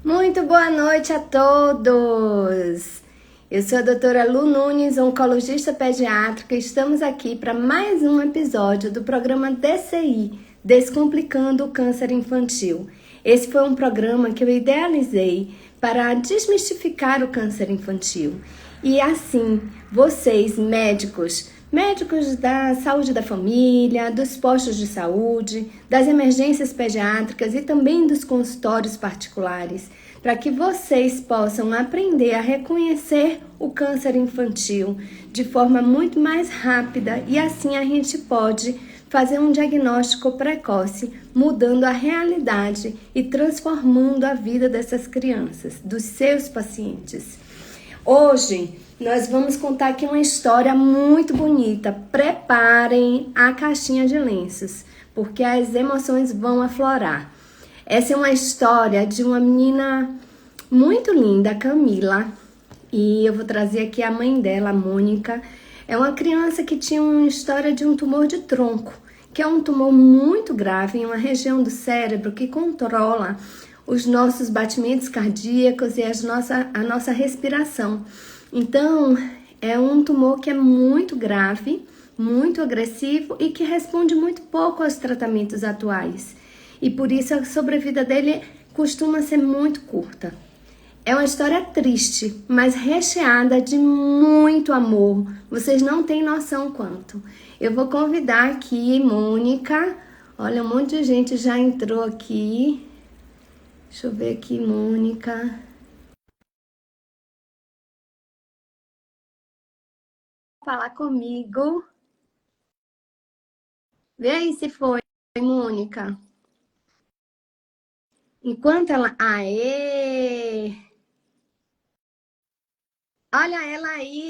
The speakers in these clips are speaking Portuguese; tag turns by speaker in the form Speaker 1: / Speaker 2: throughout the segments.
Speaker 1: Muito boa noite a todos! Eu sou a doutora Lu Nunes, oncologista pediátrica, e estamos aqui para mais um episódio do programa DCI, Descomplicando o Câncer Infantil. Esse foi um programa que eu idealizei para desmistificar o câncer infantil. E assim, vocês, médicos da saúde da família, dos postos de saúde, das emergências pediátricas e também dos consultórios particulares, para que vocês possam aprender a reconhecer o câncer infantil de forma muito mais rápida e assim a gente pode fazer um diagnóstico precoce, mudando a realidade e transformando a vida dessas crianças, dos seus pacientes. Hoje nós vamos contar aqui uma história muito bonita. Preparem a caixinha de lenços, porque as emoções vão aflorar. Essa é uma história de uma menina muito linda, Camila, e eu vou trazer aqui a mãe dela, a Mônica. É uma criança que tinha uma história de um tumor de tronco, que é um tumor muito grave em uma região do cérebro que controla os nossos batimentos cardíacos e a nossa respiração. Então, é um tumor que é muito grave, muito agressivo e que responde muito pouco aos tratamentos atuais. E por isso a sobrevida dele costuma ser muito curta. É uma história triste, mas recheada de muito amor. Vocês não têm noção quanto. Eu vou convidar aqui Mônica. Olha, um monte de gente já entrou aqui. Deixa eu ver aqui, Mônica. Falar comigo. Vê aí se foi, Mônica. Enquanto ela... Aê! Olha ela aí!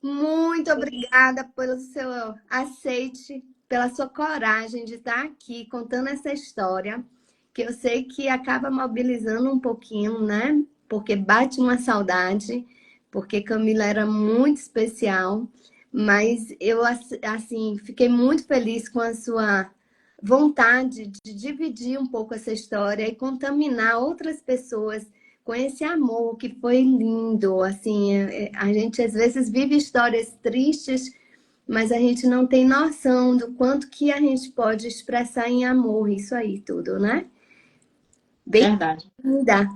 Speaker 1: Muito obrigada pelo seu aceite, pela sua coragem de estar aqui contando essa história, que eu sei que acaba mobilizando um pouquinho, né? Porque bate uma saudade, porque Camila era muito especial, mas eu, assim, fiquei muito feliz com a sua vontade de dividir um pouco essa história e contaminar outras pessoas com esse amor que foi lindo. Assim, a gente às vezes vive histórias tristes, mas a gente não tem noção do quanto que a gente pode expressar em amor, isso aí tudo, né?
Speaker 2: Verdade.
Speaker 1: Bem-vinda.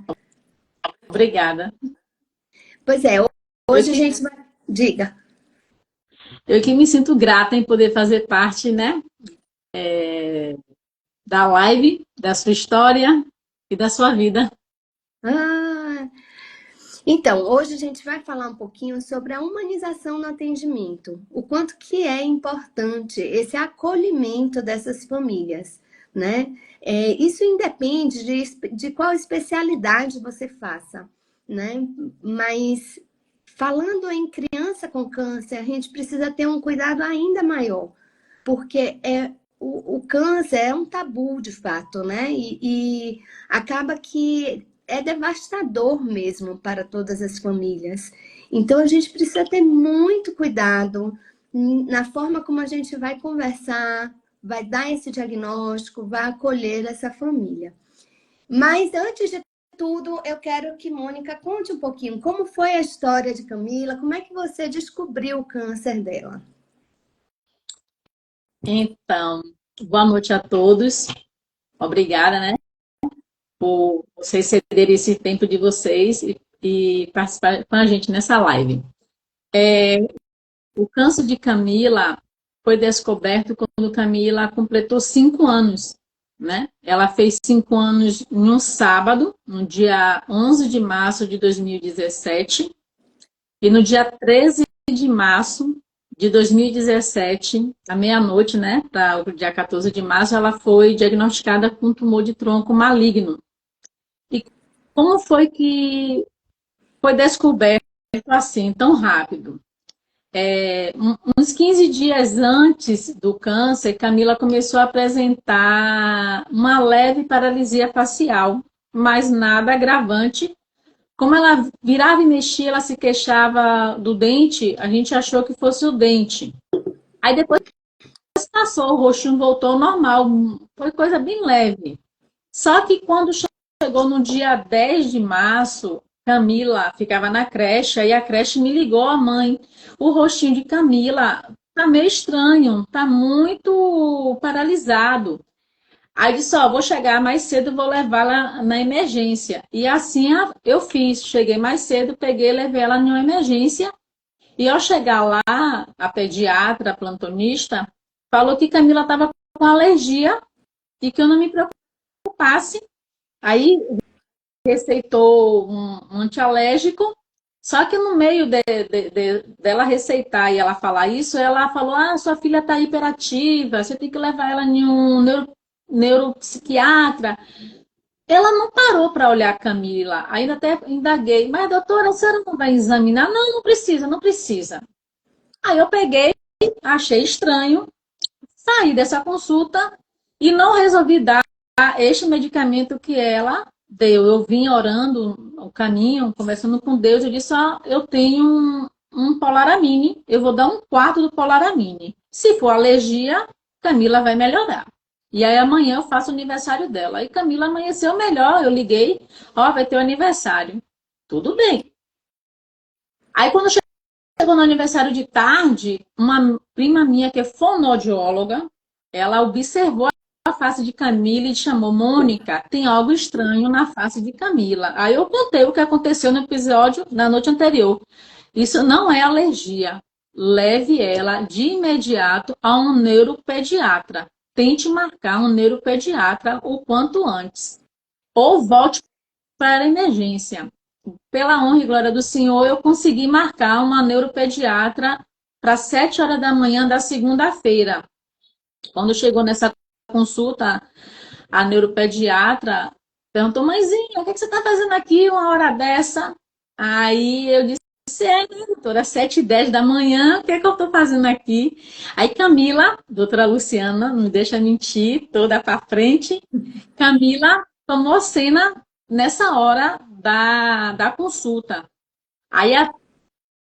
Speaker 2: Obrigada.
Speaker 1: Pois é,
Speaker 2: Eu
Speaker 1: hoje a
Speaker 2: que,
Speaker 1: gente vai... Diga.
Speaker 2: eu que me sinto grata em poder fazer parte, né, da live, da sua história e da sua vida.
Speaker 1: Ah, então, hoje a gente vai falar um pouquinho sobre a humanização no atendimento, o quanto que é importante esse acolhimento dessas famílias, né? Isso independe de qual especialidade você faça, né? Mas falando em criança com câncer, a gente precisa ter um cuidado ainda maior, porque o câncer é um tabu de fato, né? E acaba que é devastador mesmo para todas as famílias. Então a gente precisa ter muito cuidado na forma como a gente vai conversar, vai dar esse diagnóstico, vai acolher essa família. Mas antes de tudo, eu quero que Mônica conte um pouquinho como foi a história de Camila, como é que você descobriu o câncer dela?
Speaker 2: Então, boa noite a todos. Obrigada, né, por vocês cederem esse tempo de vocês e participar com a gente nessa live. O câncer de Camila foi descoberto quando Camila completou 5 anos, né? Ela fez 5 anos em um sábado, no dia 11 de março de 2017, e no dia 13 de março de 2017, à meia-noite, né, para o dia 14 de março, ela foi diagnosticada com um tumor de tronco maligno. E como foi que foi descoberto assim, tão rápido? Uns 15 dias antes do câncer, Camila começou a apresentar uma leve paralisia facial, mas nada agravante. Como ela virava e mexia, ela se queixava do dente, a gente achou que fosse o dente. Aí depois passou, o rostinho voltou ao normal, foi coisa bem leve. Só que quando chegou no dia 10 de março, Camila ficava na creche, aí a creche me ligou, a mãe, o rostinho de Camila tá meio estranho, tá muito paralisado. Aí disse, ó, vou chegar mais cedo, vou levá-la na emergência. E assim eu fiz, cheguei mais cedo, peguei, levei ela em uma emergência. E ao chegar lá, a pediatra, a plantonista, falou que Camila estava com alergia e que eu não me preocupasse. Aí receitou um antialérgico, só que no meio dela receitar e ela falar isso, ela falou, sua filha está hiperativa, você tem que levar ela em um neuropsiquiatra. Ela não parou para olhar a Camila, ainda até indaguei, mas doutora, a senhora não vai examinar? Não, não precisa, não precisa. Aí eu peguei, achei estranho, saí dessa consulta e não resolvi dar este medicamento que ela deu. Eu vim orando o caminho, conversando com Deus, eu disse, eu tenho um Polaramine, eu vou dar um quarto do Polaramine. Se for alergia, Camila vai melhorar. E aí amanhã eu faço o aniversário dela. Aí Camila amanheceu melhor, eu liguei, vai ter o aniversário. Tudo bem. Aí quando chegou no aniversário de tarde, uma prima minha que é fonoaudióloga, ela observou a face de Camila e chamou, Mônica, tem algo estranho na face de Camila. Aí eu contei o que aconteceu no episódio na noite anterior. Isso não é alergia. Leve ela de imediato a um neuropediatra. Tente marcar um neuropediatra o quanto antes. Ou volte para a emergência. Pela honra e glória do Senhor, eu consegui marcar uma neuropediatra para 7 horas da manhã da segunda-feira. Quando chegou nessa consulta, a neuropediatra perguntou, mãezinha, o que você está fazendo aqui uma hora dessa? Aí eu disse, doutora, 7h10 da manhã, o que eu estou fazendo aqui? Aí Camila, doutora Luciana, não me deixa mentir, toda para frente, Camila tomou cena nessa hora da consulta. Aí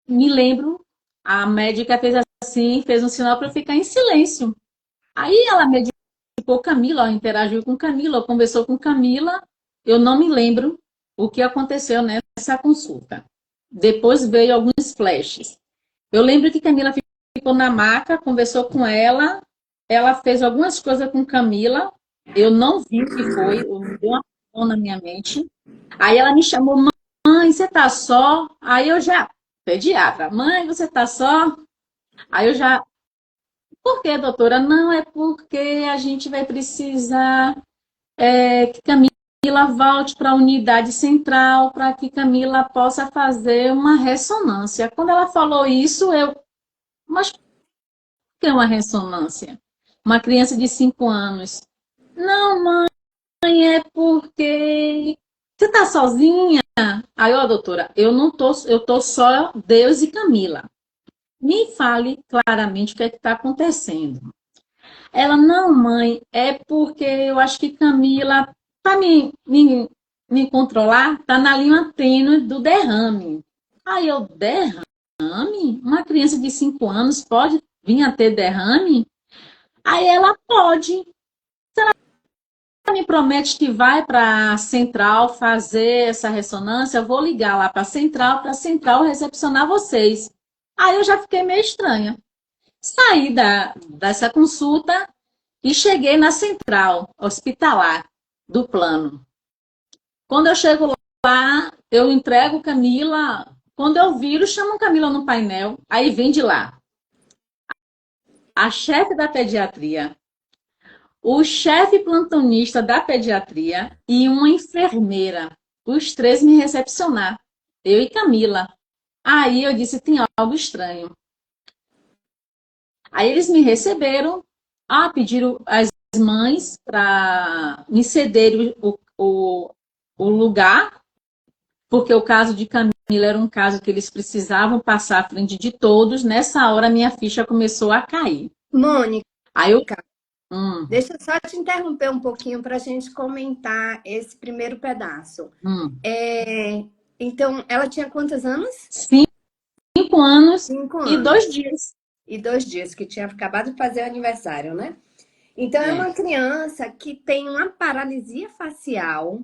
Speaker 2: me lembro, a médica fez assim, fez um sinal para eu ficar em silêncio. Aí ela medicou Camila, interagiu com Camila, conversou com Camila. Eu não me lembro o que aconteceu nessa consulta. Depois veio alguns flashes. Eu lembro que Camila ficou na maca, conversou com ela, ela fez algumas coisas com Camila, eu não vi o que foi, deu uma mão na minha mente. Aí ela me chamou, mãe, você tá só? Aí eu já, pediatra, mãe, você tá só? Aí eu já, por que, doutora? Não, é porque a gente vai precisar que Camila volte para a unidade central para que Camila possa fazer uma ressonância. Quando ela falou isso, mas por que uma ressonância? Uma criança de 5 anos. Não, mãe, é porque você está sozinha? Aí, doutora, eu tô só Deus e Camila. Me fale claramente o que é que está acontecendo. Ela, não, mãe, é porque eu acho que Camila, para me controlar, está na linha tênue do derrame. Aí eu, derrame? Uma criança de 5 anos pode vir a ter derrame? Aí ela pode. Ela me promete que vai para a central fazer essa ressonância, eu vou ligar lá para a central recepcionar vocês. Aí eu já fiquei meio estranha. Saí dessa consulta e cheguei na central hospitalar do plano. Quando eu chego lá, eu entrego Camila. Quando eu viro, chamam Camila no painel. Aí vem de lá a chefe da pediatria, o chefe plantonista da pediatria e uma enfermeira. Os três me recepcionar. Eu e Camila. Aí eu disse, tem algo estranho. Aí eles me receberam, pediram as mães para me cederem o lugar, porque o caso de Camila era um caso que eles precisavam passar à frente de todos. Nessa hora, minha ficha começou a cair.
Speaker 1: Mônica,
Speaker 2: Aí eu...
Speaker 1: deixa eu só te interromper um pouquinho para a gente comentar esse primeiro pedaço. Então, ela tinha quantos anos?
Speaker 2: 5 anos,
Speaker 1: 5 anos
Speaker 2: e 2 dias.
Speaker 1: E 2 dias, que tinha acabado de fazer o aniversário, né? Então, é uma criança que tem uma paralisia facial,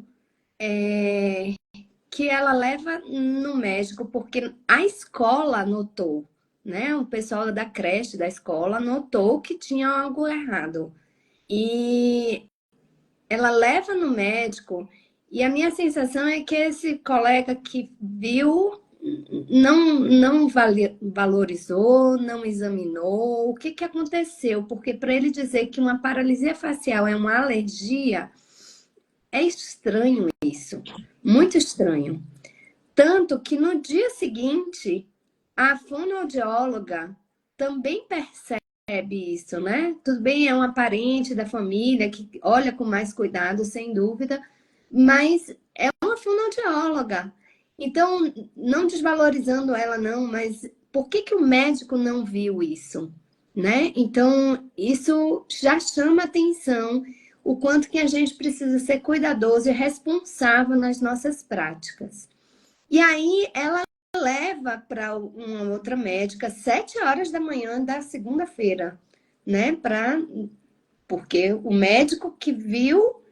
Speaker 1: que ela leva no médico porque a escola notou, né? O pessoal da creche, da escola, notou que tinha algo errado. E ela leva no médico, e a minha sensação é que esse colega que viu não valorizou, não examinou o que aconteceu, porque para ele dizer que uma paralisia facial é uma alergia, é estranho isso, muito estranho. Tanto que no dia seguinte, a fonoaudióloga também percebe isso, né? Tudo bem, é uma parente da família que olha com mais cuidado, sem dúvida, mas é uma fonoaudióloga. Então, não desvalorizando ela, não, mas por que o médico não viu isso, né? Então, isso já chama atenção o quanto que a gente precisa ser cuidadoso e responsável nas nossas práticas. E aí ela leva para uma outra médica 7 horas da manhã da segunda-feira, né? Porque o médico que viu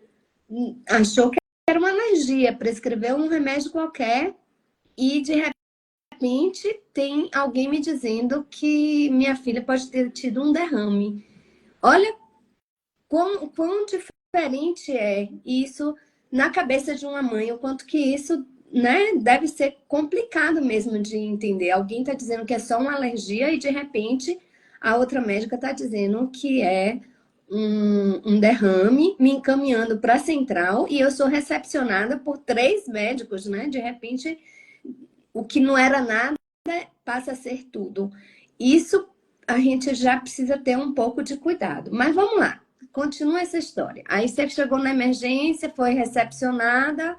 Speaker 1: achou que era uma alergia, prescreveu um remédio qualquer e de repente tem alguém me dizendo que minha filha pode ter tido um derrame. Olha quão diferente é isso na cabeça de uma mãe, o quanto que isso, né, deve ser complicado mesmo de entender. Alguém está dizendo que é só uma alergia e de repente a outra médica está dizendo que é um derrame, me encaminhando para a central e eu sou recepcionada por 3 médicos, né? De repente, o que não era nada passa a ser tudo. Isso a gente já precisa ter um pouco de cuidado. Mas vamos lá. Continua essa história. Aí você chegou na emergência, foi recepcionada.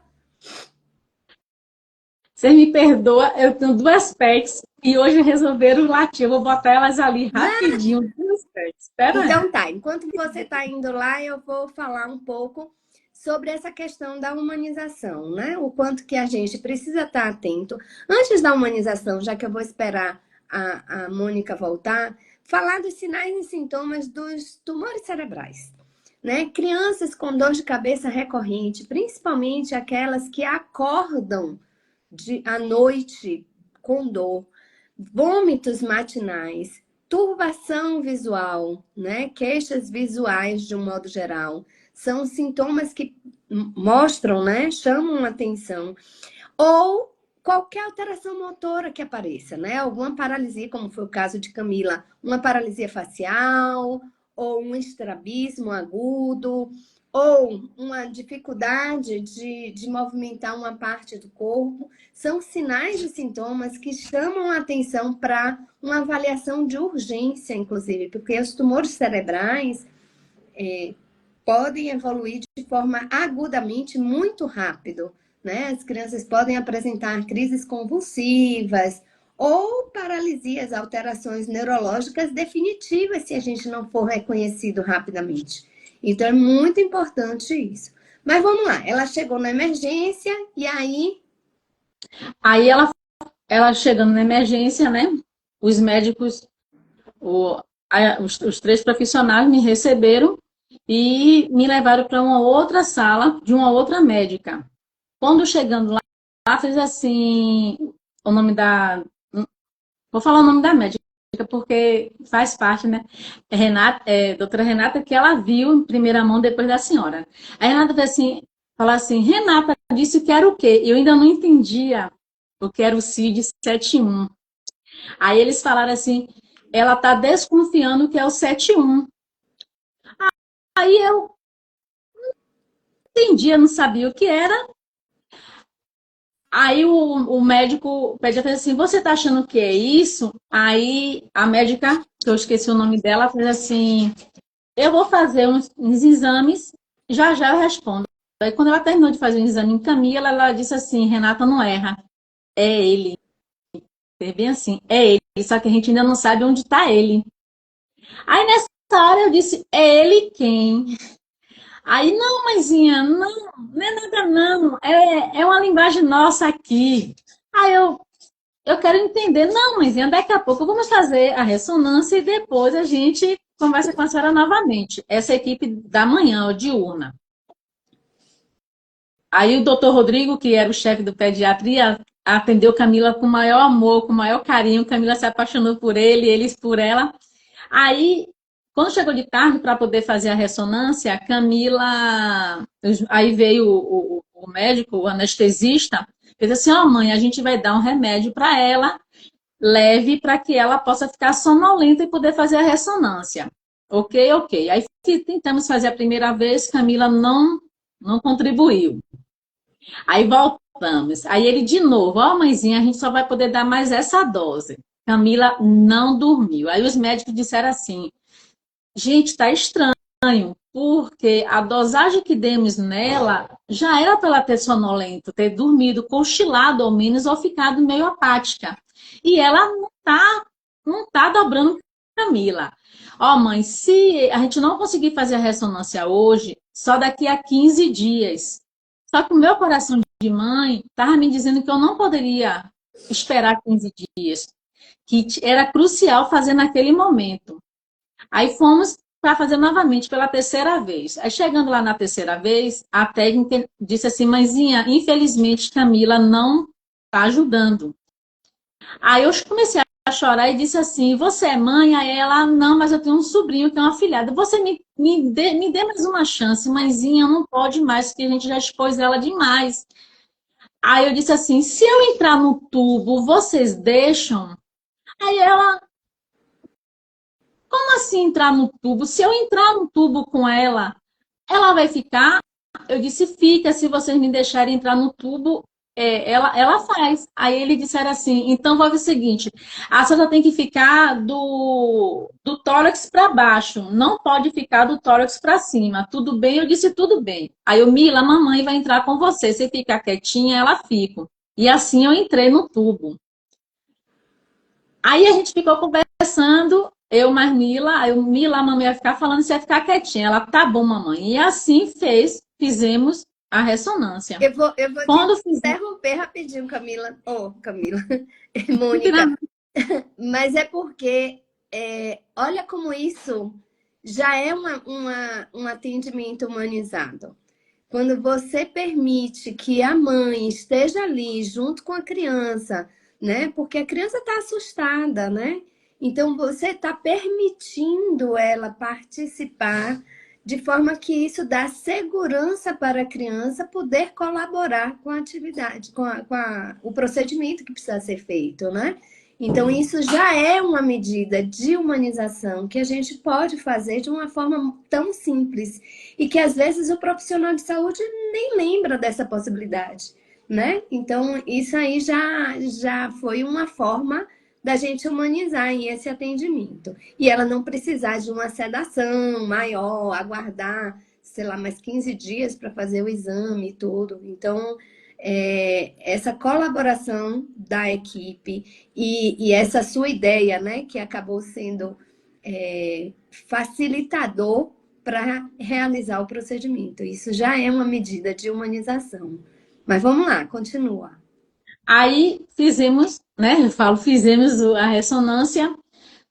Speaker 2: Você me perdoa, eu tenho 2 pets e hoje resolveram latir. Eu vou botar elas ali rapidinho. 2 pets. Espera aí.
Speaker 1: Então tá, enquanto você está indo lá, eu vou falar um pouco sobre essa questão da humanização, né? O quanto que a gente precisa estar atento. Antes da humanização, já que eu vou esperar a Mônica voltar, falar dos sinais e sintomas dos tumores cerebrais. Né? Crianças com dor de cabeça recorrente, principalmente aquelas que acordam à noite com dor, vômitos matinais, turbação visual, né? Queixas visuais de um modo geral, são sintomas que mostram, né? Chamam atenção. Ou qualquer alteração motora que apareça, né? Alguma paralisia, como foi o caso de Camila, uma paralisia facial, ou um estrabismo agudo, ou uma dificuldade de movimentar uma parte do corpo, são sinais e sintomas que chamam a atenção para uma avaliação de urgência, inclusive, porque os tumores cerebrais podem evoluir de forma agudamente muito rápido, né? As crianças podem apresentar crises convulsivas ou paralisias, alterações neurológicas definitivas se a gente não for reconhecido rapidamente. Então é muito importante isso. Mas vamos lá, ela chegou na emergência e aí...
Speaker 2: Aí ela chegando na emergência, né? Os médicos, os 3 profissionais me receberam e me levaram para uma outra sala de uma outra médica. Quando chegando lá fez assim, o nome da... Vou falar o nome da médica, porque faz parte, né? Doutora Renata, que ela viu em primeira mão depois da senhora. A Renata fez assim, falou assim, Renata disse que era o quê? Eu ainda não entendia o que era o CID-71. Aí eles falaram assim, ela está desconfiando que é o 71. Aí eu entendia, não sabia o que era. Aí o médico, o pediatra fez assim, você está achando que é isso? Aí a médica, que eu esqueci o nome dela, fez assim, eu vou fazer uns exames, já já eu respondo. Aí quando ela terminou de fazer o exame em Camila, ela disse assim, Renata não erra, é ele. É bem assim, é ele, só que a gente ainda não sabe onde está ele. Aí nessa hora eu disse, é ele quem? Aí, não, mãezinha, não é nada não, é uma linguagem nossa aqui. Aí eu quero entender, não, mãezinha, daqui a pouco vamos fazer a ressonância e depois a gente conversa com a senhora novamente. Essa equipe da manhã, ou diurna. Aí o doutor Rodrigo, que era o chefe do pediatria, atendeu Camila com o maior amor, com o maior carinho. Camila se apaixonou por ele, eles por ela. Aí, quando chegou de tarde para poder fazer a ressonância, a Camila. Aí veio o médico, o anestesista, fez assim: ó, mãe, a gente vai dar um remédio para ela, leve, para que ela possa ficar sonolenta e poder fazer a ressonância. Ok, ok. Aí tentamos fazer a primeira vez, Camila não contribuiu. Aí voltamos. Aí ele de novo: ó, mãezinha, a gente só vai poder dar mais essa dose. Camila não dormiu. Aí os médicos disseram assim: gente, tá estranho, porque a dosagem que demos nela já era para ela ter sonolento, ter dormido, cochilado ao menos, ou ficado meio apática. E ela não tá dobrando Camila. Ó, mãe, se a gente não conseguir fazer a ressonância hoje, só daqui a 15 dias. Só que o meu coração de mãe estava me dizendo que eu não poderia esperar 15 dias, que era crucial fazer naquele momento. Aí fomos para fazer novamente pela terceira vez. Aí chegando lá na terceira vez, a técnica disse assim: mãezinha, infelizmente Camila não está ajudando. Aí eu comecei a chorar e disse assim: você é mãe? Aí ela: não, mas eu tenho um sobrinho que é uma afilhada. Você me dê mais uma chance, mãezinha, não pode mais, porque a gente já expôs ela demais. Aí eu disse assim: se eu entrar no tubo, vocês deixam? Aí ela: como assim entrar no tubo? Se eu entrar no tubo com ela, ela vai ficar? Eu disse: fica, se vocês me deixarem entrar no tubo, ela faz. Aí ele disseram assim: então vai o seguinte, a senhora tem que ficar do tórax para baixo, não pode ficar do tórax para cima. Tudo bem? Eu disse: tudo bem. Aí eu: Mila, a mamãe vai entrar com você. Se ficar quietinha, ela fica. E assim eu entrei no tubo. Aí a gente ficou conversando, eu mais Mila, aí Mila, a mamãe ia ficar falando, você ia ficar quietinha. Ela: tá bom, mamãe. E assim fizemos a ressonância.
Speaker 1: Eu vou te
Speaker 2: Quando fizemos.
Speaker 1: interromper rapidinho, Camila. Oh, Camila. Mônica. Mas é porque, olha como isso já é um atendimento humanizado. Quando você permite que a mãe esteja ali junto com a criança, né? Porque a criança está assustada, né? Então você está permitindo ela participar de forma que isso dá segurança para a criança poder colaborar com a atividade, o procedimento que precisa ser feito, né? Então, isso já é uma medida de humanização que a gente pode fazer de uma forma tão simples e que às vezes o profissional de saúde nem lembra dessa possibilidade, né? Então, isso aí já foi uma forma da gente humanizar esse atendimento. E ela não precisar de uma sedação maior, aguardar, sei lá, mais 15 dias para fazer o exame e tudo. Então, essa colaboração da equipe e essa sua ideia, né, que acabou sendo facilitador para realizar o procedimento. Isso já é uma medida de humanização. Mas vamos lá, continua.
Speaker 2: Aí fizemos, né? Eu falo, fizemos a ressonância.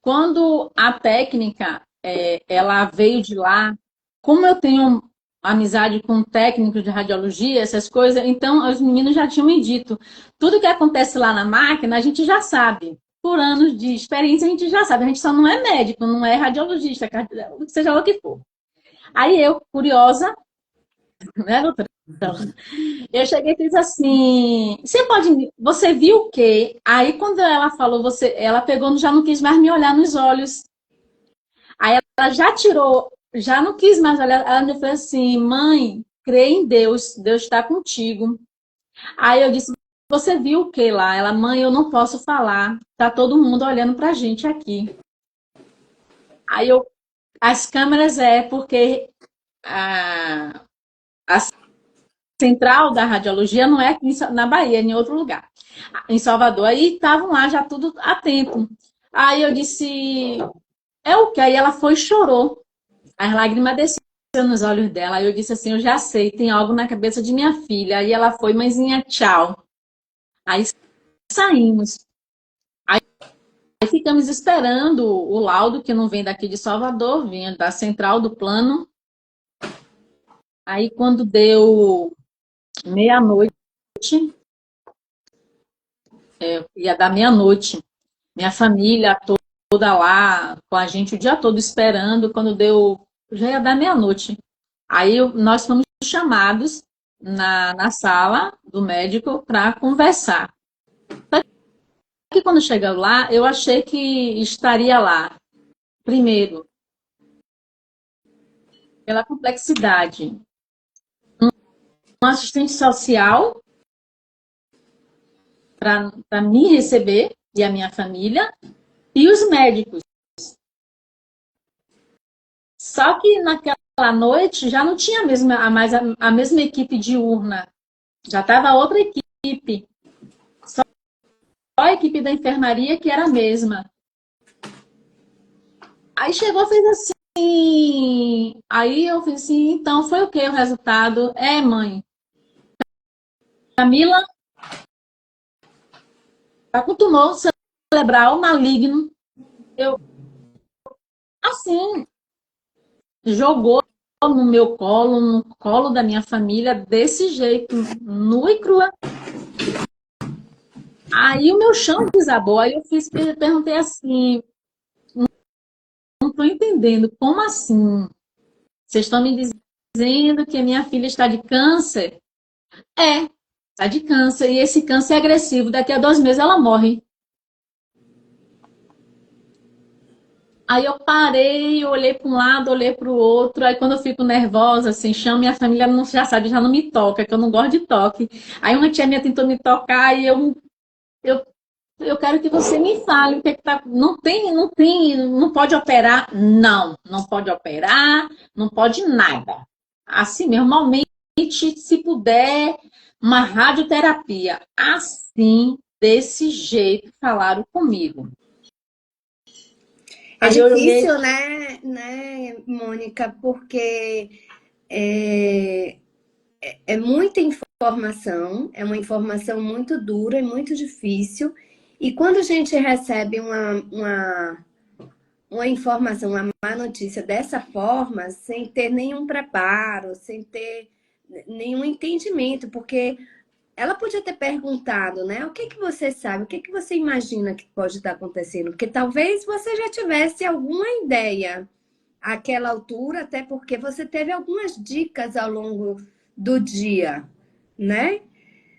Speaker 2: Quando a técnica, ela veio de lá, como eu tenho amizade com técnicos de radiologia, essas coisas, então os meninos já tinham me dito, tudo que acontece lá na máquina, a gente já sabe. Por anos de experiência, a gente já sabe. A gente só não é médico, não é radiologista, seja lá o que for. Aí eu, curiosa, né, doutora? Eu cheguei e fiz assim, você viu o quê? Aí quando ela falou, ela pegou, já não quis mais me olhar nos olhos. Aí ela já tirou, já não quis mais olhar. Ela me falou assim: mãe, crê em Deus, Deus está contigo. Aí eu disse: você viu o que lá? Ela: mãe, eu não posso falar, tá todo mundo olhando pra gente aqui. Aí as câmeras porque a central da radiologia não é aqui na Bahia, é em outro lugar, em Salvador. Aí estavam lá já tudo atento. Aí eu disse: é o que? Aí ela foi e chorou. As lágrimas desceram nos olhos dela. Aí eu disse assim: eu já sei, tem algo na cabeça de minha filha. Aí ela foi: mãezinha, tchau. Aí saímos. Aí ficamos esperando o laudo, que não vem daqui de Salvador, vinha da central do plano. Aí quando deu meia-noite, ia dar meia-noite. Minha família toda lá, com a gente o dia todo esperando, quando deu, já ia dar meia-noite. Aí nós fomos chamados na sala do médico para conversar. Só que quando chegou lá, eu achei que estaria lá, primeiro, pela complexidade. Um assistente social para me receber e a minha família, e os médicos. Só que naquela noite já não tinha a mesma equipe diurna, já estava outra equipe, só a equipe da enfermaria que era a mesma. Aí chegou e fez assim, aí eu fiz assim, então foi o que o resultado? Mãe, Camila está com tumor cerebral maligno. Eu, assim, jogou no meu colo, no colo da minha família, desse jeito, nua e crua. Aí o meu chão desabou, aí eu perguntei assim, não estou entendendo, como assim? Vocês estão me dizendo que a minha filha está de câncer? Está de câncer, e esse câncer é agressivo, daqui a 2 meses ela morre. Aí eu parei, olhei para um lado, olhei para o outro. Aí quando eu fico nervosa, assim, chamo, minha família não, já sabe, já não me toca, que eu não gosto de toque. Aí uma tia minha tentou me tocar e eu, eu quero que você me fale o que é que tá. Não pode operar? Não, não pode operar, não pode nada. Assim, normalmente, se puder, uma radioterapia. Assim, desse jeito, falaram comigo.
Speaker 1: É
Speaker 2: Aí eu olhei.
Speaker 1: difícil, né, Mônica, porque é, é muita informação, é uma informação muito dura e muito difícil. E quando a gente recebe uma informação, uma má notícia dessa forma, sem ter nenhum preparo, sem ter nenhum entendimento, porque ela podia ter perguntado, né? O que que você sabe? O que que você imagina que pode estar acontecendo? Porque talvez você já tivesse alguma ideia àquela altura, até porque você teve algumas dicas ao longo do dia, né?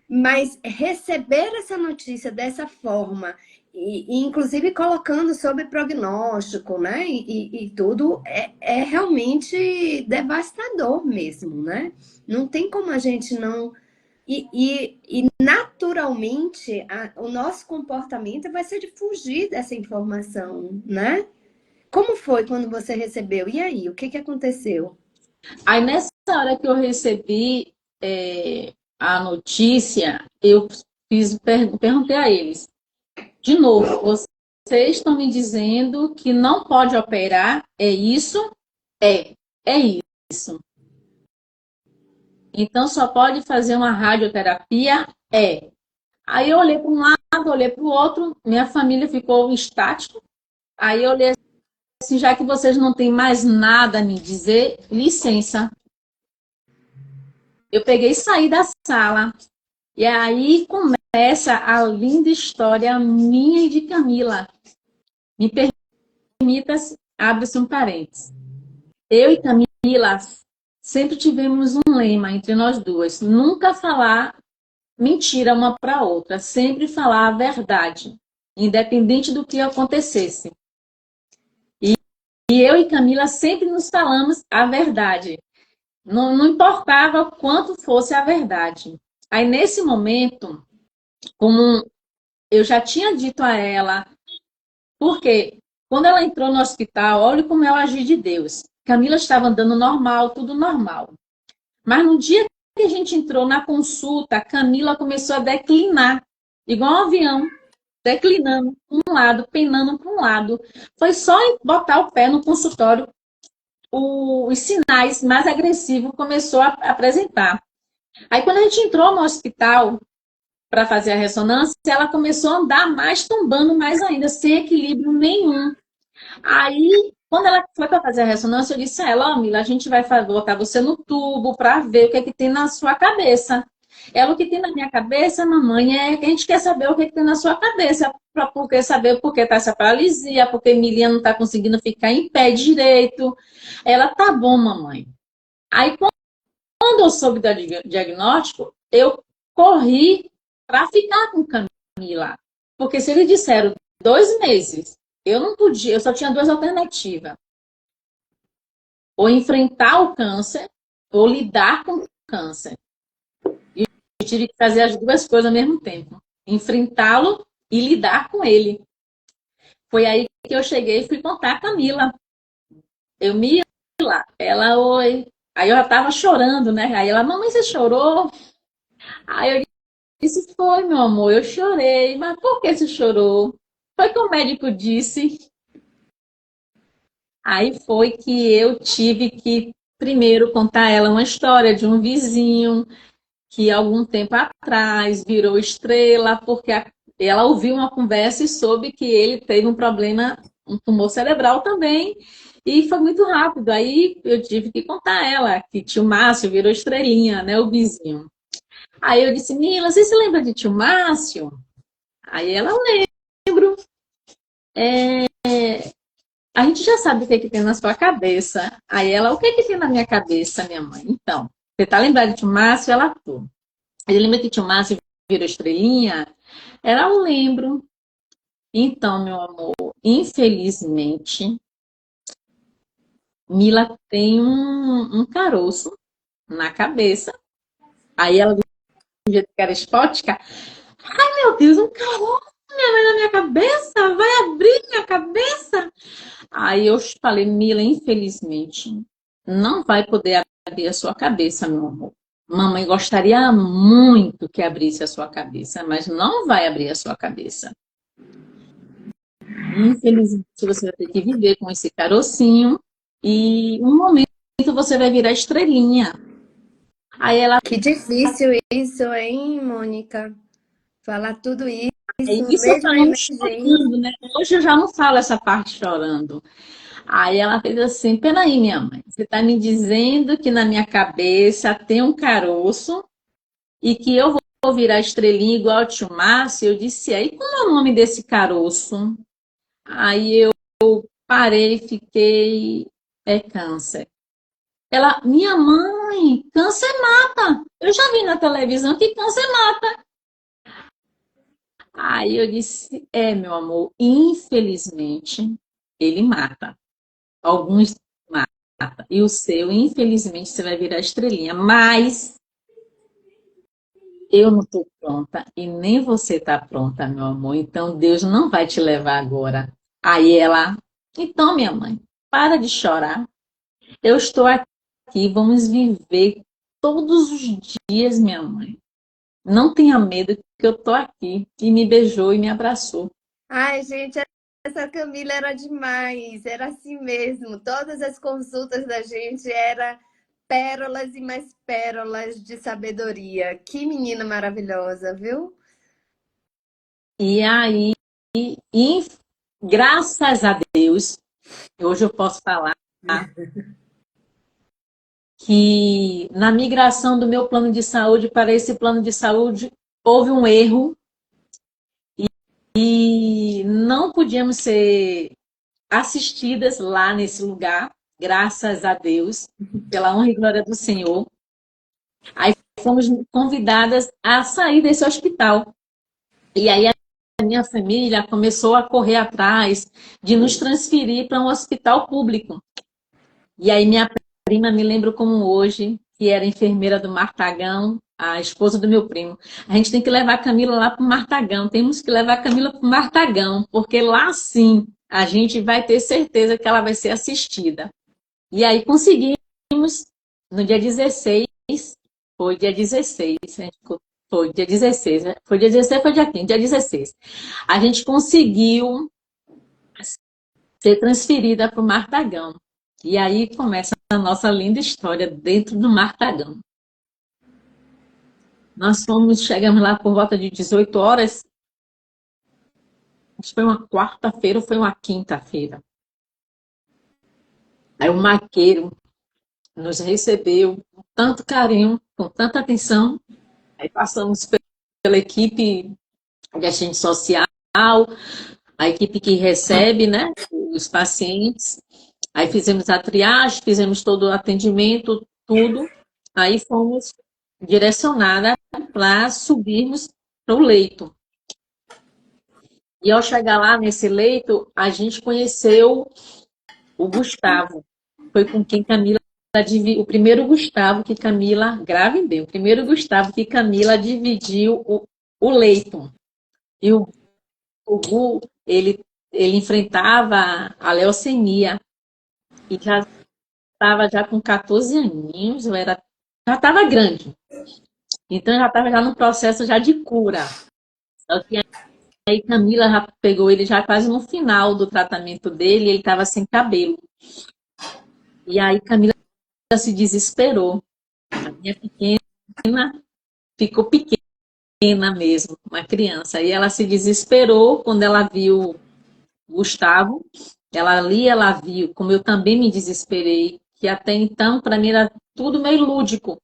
Speaker 1: Mas receber essa notícia dessa forma, e inclusive colocando sob prognóstico, né? E tudo, é realmente devastador mesmo, né? Não tem como a gente não. E naturalmente, o nosso comportamento vai ser de fugir dessa informação, né? Como foi quando você recebeu? E aí, o que que aconteceu?
Speaker 2: Aí nessa hora que eu recebi a notícia, eu perguntei a eles, de novo, vocês estão me dizendo que não pode operar, é isso? É isso. Então só pode fazer uma radioterapia? É. Aí eu olhei para um lado, olhei para o outro, minha família ficou estática. Aí eu olhei assim, já que vocês não têm mais nada a me dizer, licença. Eu peguei e saí da sala. E aí começa a linda história minha e de Camila. Me permita, abre-se um parênteses. Eu e Camila sempre tivemos um lema entre nós duas: nunca falar mentira uma para a outra, sempre falar a verdade, independente do que acontecesse. E eu e Camila sempre nos falamos a verdade. Não importava quanto fosse a verdade. Aí, nesse momento, como eu já tinha dito a ela, porque quando ela entrou no hospital, olha como é o agir de Deus. Camila estava andando normal, tudo normal. Mas no dia que a gente entrou na consulta, Camila começou a declinar, igual um avião, declinando para um lado, penando para um lado. Foi só botar o pé no consultório, os sinais mais agressivos começou a apresentar. Aí quando a gente entrou no hospital para fazer a ressonância, ela começou a andar mais, tombando mais ainda, sem equilíbrio nenhum. Aí, quando ela foi para fazer a ressonância, eu disse a ela, ó, Mila, a gente vai botar você no tubo para ver o que é que tem na sua cabeça. Ela, o que tem na minha cabeça, mamãe, é que a gente quer saber o que tem na sua cabeça, para porque saber por que tá essa paralisia, porque Emiliano não tá conseguindo ficar em pé direito. Ela, tá bom, mamãe. Aí, quando eu soube do diagnóstico, eu corri para ficar com Camila. Porque se eles disseram 2 meses, eu não podia, eu só tinha duas alternativas. Ou enfrentar o câncer, ou lidar com o câncer. E eu tive que fazer as duas coisas ao mesmo tempo. Enfrentá-lo e lidar com ele. Foi aí que eu cheguei e fui contar a Camila. Eu me lá. Ela, oi. Aí eu já tava chorando, né? Aí ela, mamãe, você chorou? Aí eu disse, foi, meu amor, eu chorei. Mas por que você chorou? Foi que o médico disse. Aí foi que eu tive que, primeiro, contar a ela uma história de um vizinho que, algum tempo atrás, virou estrela, porque ela ouviu uma conversa e soube que ele teve um problema, um tumor cerebral também, e foi muito rápido. Aí eu tive que contar a ela que tio Márcio virou estrelinha, né, o vizinho. Aí eu disse, Mila, você se lembra de tio Márcio? Aí ela, lembro. A gente já sabe o que, é que tem na sua cabeça. Aí ela, o que, é que tem na minha cabeça, minha mãe? Então, você tá lembrada de tio Márcio? Ela, tô. Ele lembra que tio Márcio virou estrelinha? Ela, eu lembro. Então, meu amor, infelizmente, Mila tem um caroço na cabeça. Aí ela, do jeito que era espótica, ai meu Deus, um caroço minha mãe, na minha cabeça? Vai abrir minha cabeça? Aí eu falei, Mila, infelizmente, não vai poder abrir a sua cabeça, meu amor. Mamãe gostaria muito que abrisse a sua cabeça, mas não vai abrir a sua cabeça. Infelizmente, você vai ter que viver com esse carocinho e um momento você vai virar estrelinha. Aí ela,
Speaker 1: Que difícil isso, hein, Mônica? Falar tudo isso,
Speaker 2: isso eu
Speaker 1: mesmo
Speaker 2: falando
Speaker 1: emergência.
Speaker 2: chorando, né? Hoje eu já não falo essa parte chorando. Aí ela fez assim, peraí, minha mãe, você está me dizendo que na minha cabeça tem um caroço e que eu vou virar estrelinha igual o tio Márcio? Eu disse, aí como é o nome desse caroço? Aí eu parei, fiquei, é câncer. Ela, minha mãe, câncer mata. Eu já vi na televisão que câncer mata. Aí eu disse, meu amor, infelizmente, ele mata. Alguns mata. E o seu, infelizmente, você vai virar estrelinha. Mas eu não estou pronta e nem você está pronta, meu amor. Então Deus não vai te levar agora. Aí ela, então, minha mãe, para de chorar. Eu estou aqui, vamos viver todos os dias, minha mãe. Não tenha medo que eu tô aqui. E me beijou e me abraçou.
Speaker 1: Ai, gente, essa Camila era demais, era assim mesmo. Todas as consultas da gente era pérolas e mais pérolas de sabedoria. Que menina maravilhosa, viu?
Speaker 2: E aí, e, graças a Deus, hoje eu posso falar que na migração do meu plano de saúde para esse plano de saúde houve um erro e não podíamos ser assistidas lá nesse lugar, graças a Deus, pela honra e glória do Senhor. Aí fomos convidadas a sair desse hospital. E aí a minha família começou a correr atrás de nos transferir para um hospital público. E aí minha prima, me lembro como hoje, que era enfermeira do Martagão, a esposa do meu primo. A gente tem que levar a Camila lá para o Martagão, temos que levar a Camila para o Martagão, porque lá sim a gente vai ter certeza que ela vai ser assistida. E aí conseguimos, no dia 16, foi dia 16, foi dia 16, foi dia 16, foi dia 15, dia 16. A gente conseguiu ser transferida para o Martagão. E aí começa a nossa linda história dentro do Martagão. Chegamos lá por volta de 18 horas. Acho que foi uma quarta-feira ou foi uma quinta-feira. Aí o maqueiro nos recebeu com tanto carinho, com tanta atenção. Aí passamos pela equipe de assistente social, a equipe que recebe, né, os pacientes. Aí fizemos a triagem, fizemos todo o atendimento, tudo. Aí fomos direcionadas para subirmos para o leito. E ao chegar lá nesse leito, a gente conheceu o Gustavo. Foi com quem Camila o primeiro Gustavo que Camila, grave bem, o primeiro Gustavo que Camila dividiu o leito. E o Gu, ele enfrentava a leucemia e já estava já com 14 aninhos, já estava grande. Então já estava já no processo já de cura. Só que aí Camila já pegou ele já quase no final do tratamento dele, ele estava sem cabelo. E aí Camila se desesperou. A minha pequena ficou pequena mesmo, uma criança. E ela se desesperou quando ela viu Gustavo. Ela viu, como eu também me desesperei, que até então, para mim, era tudo meio lúdico.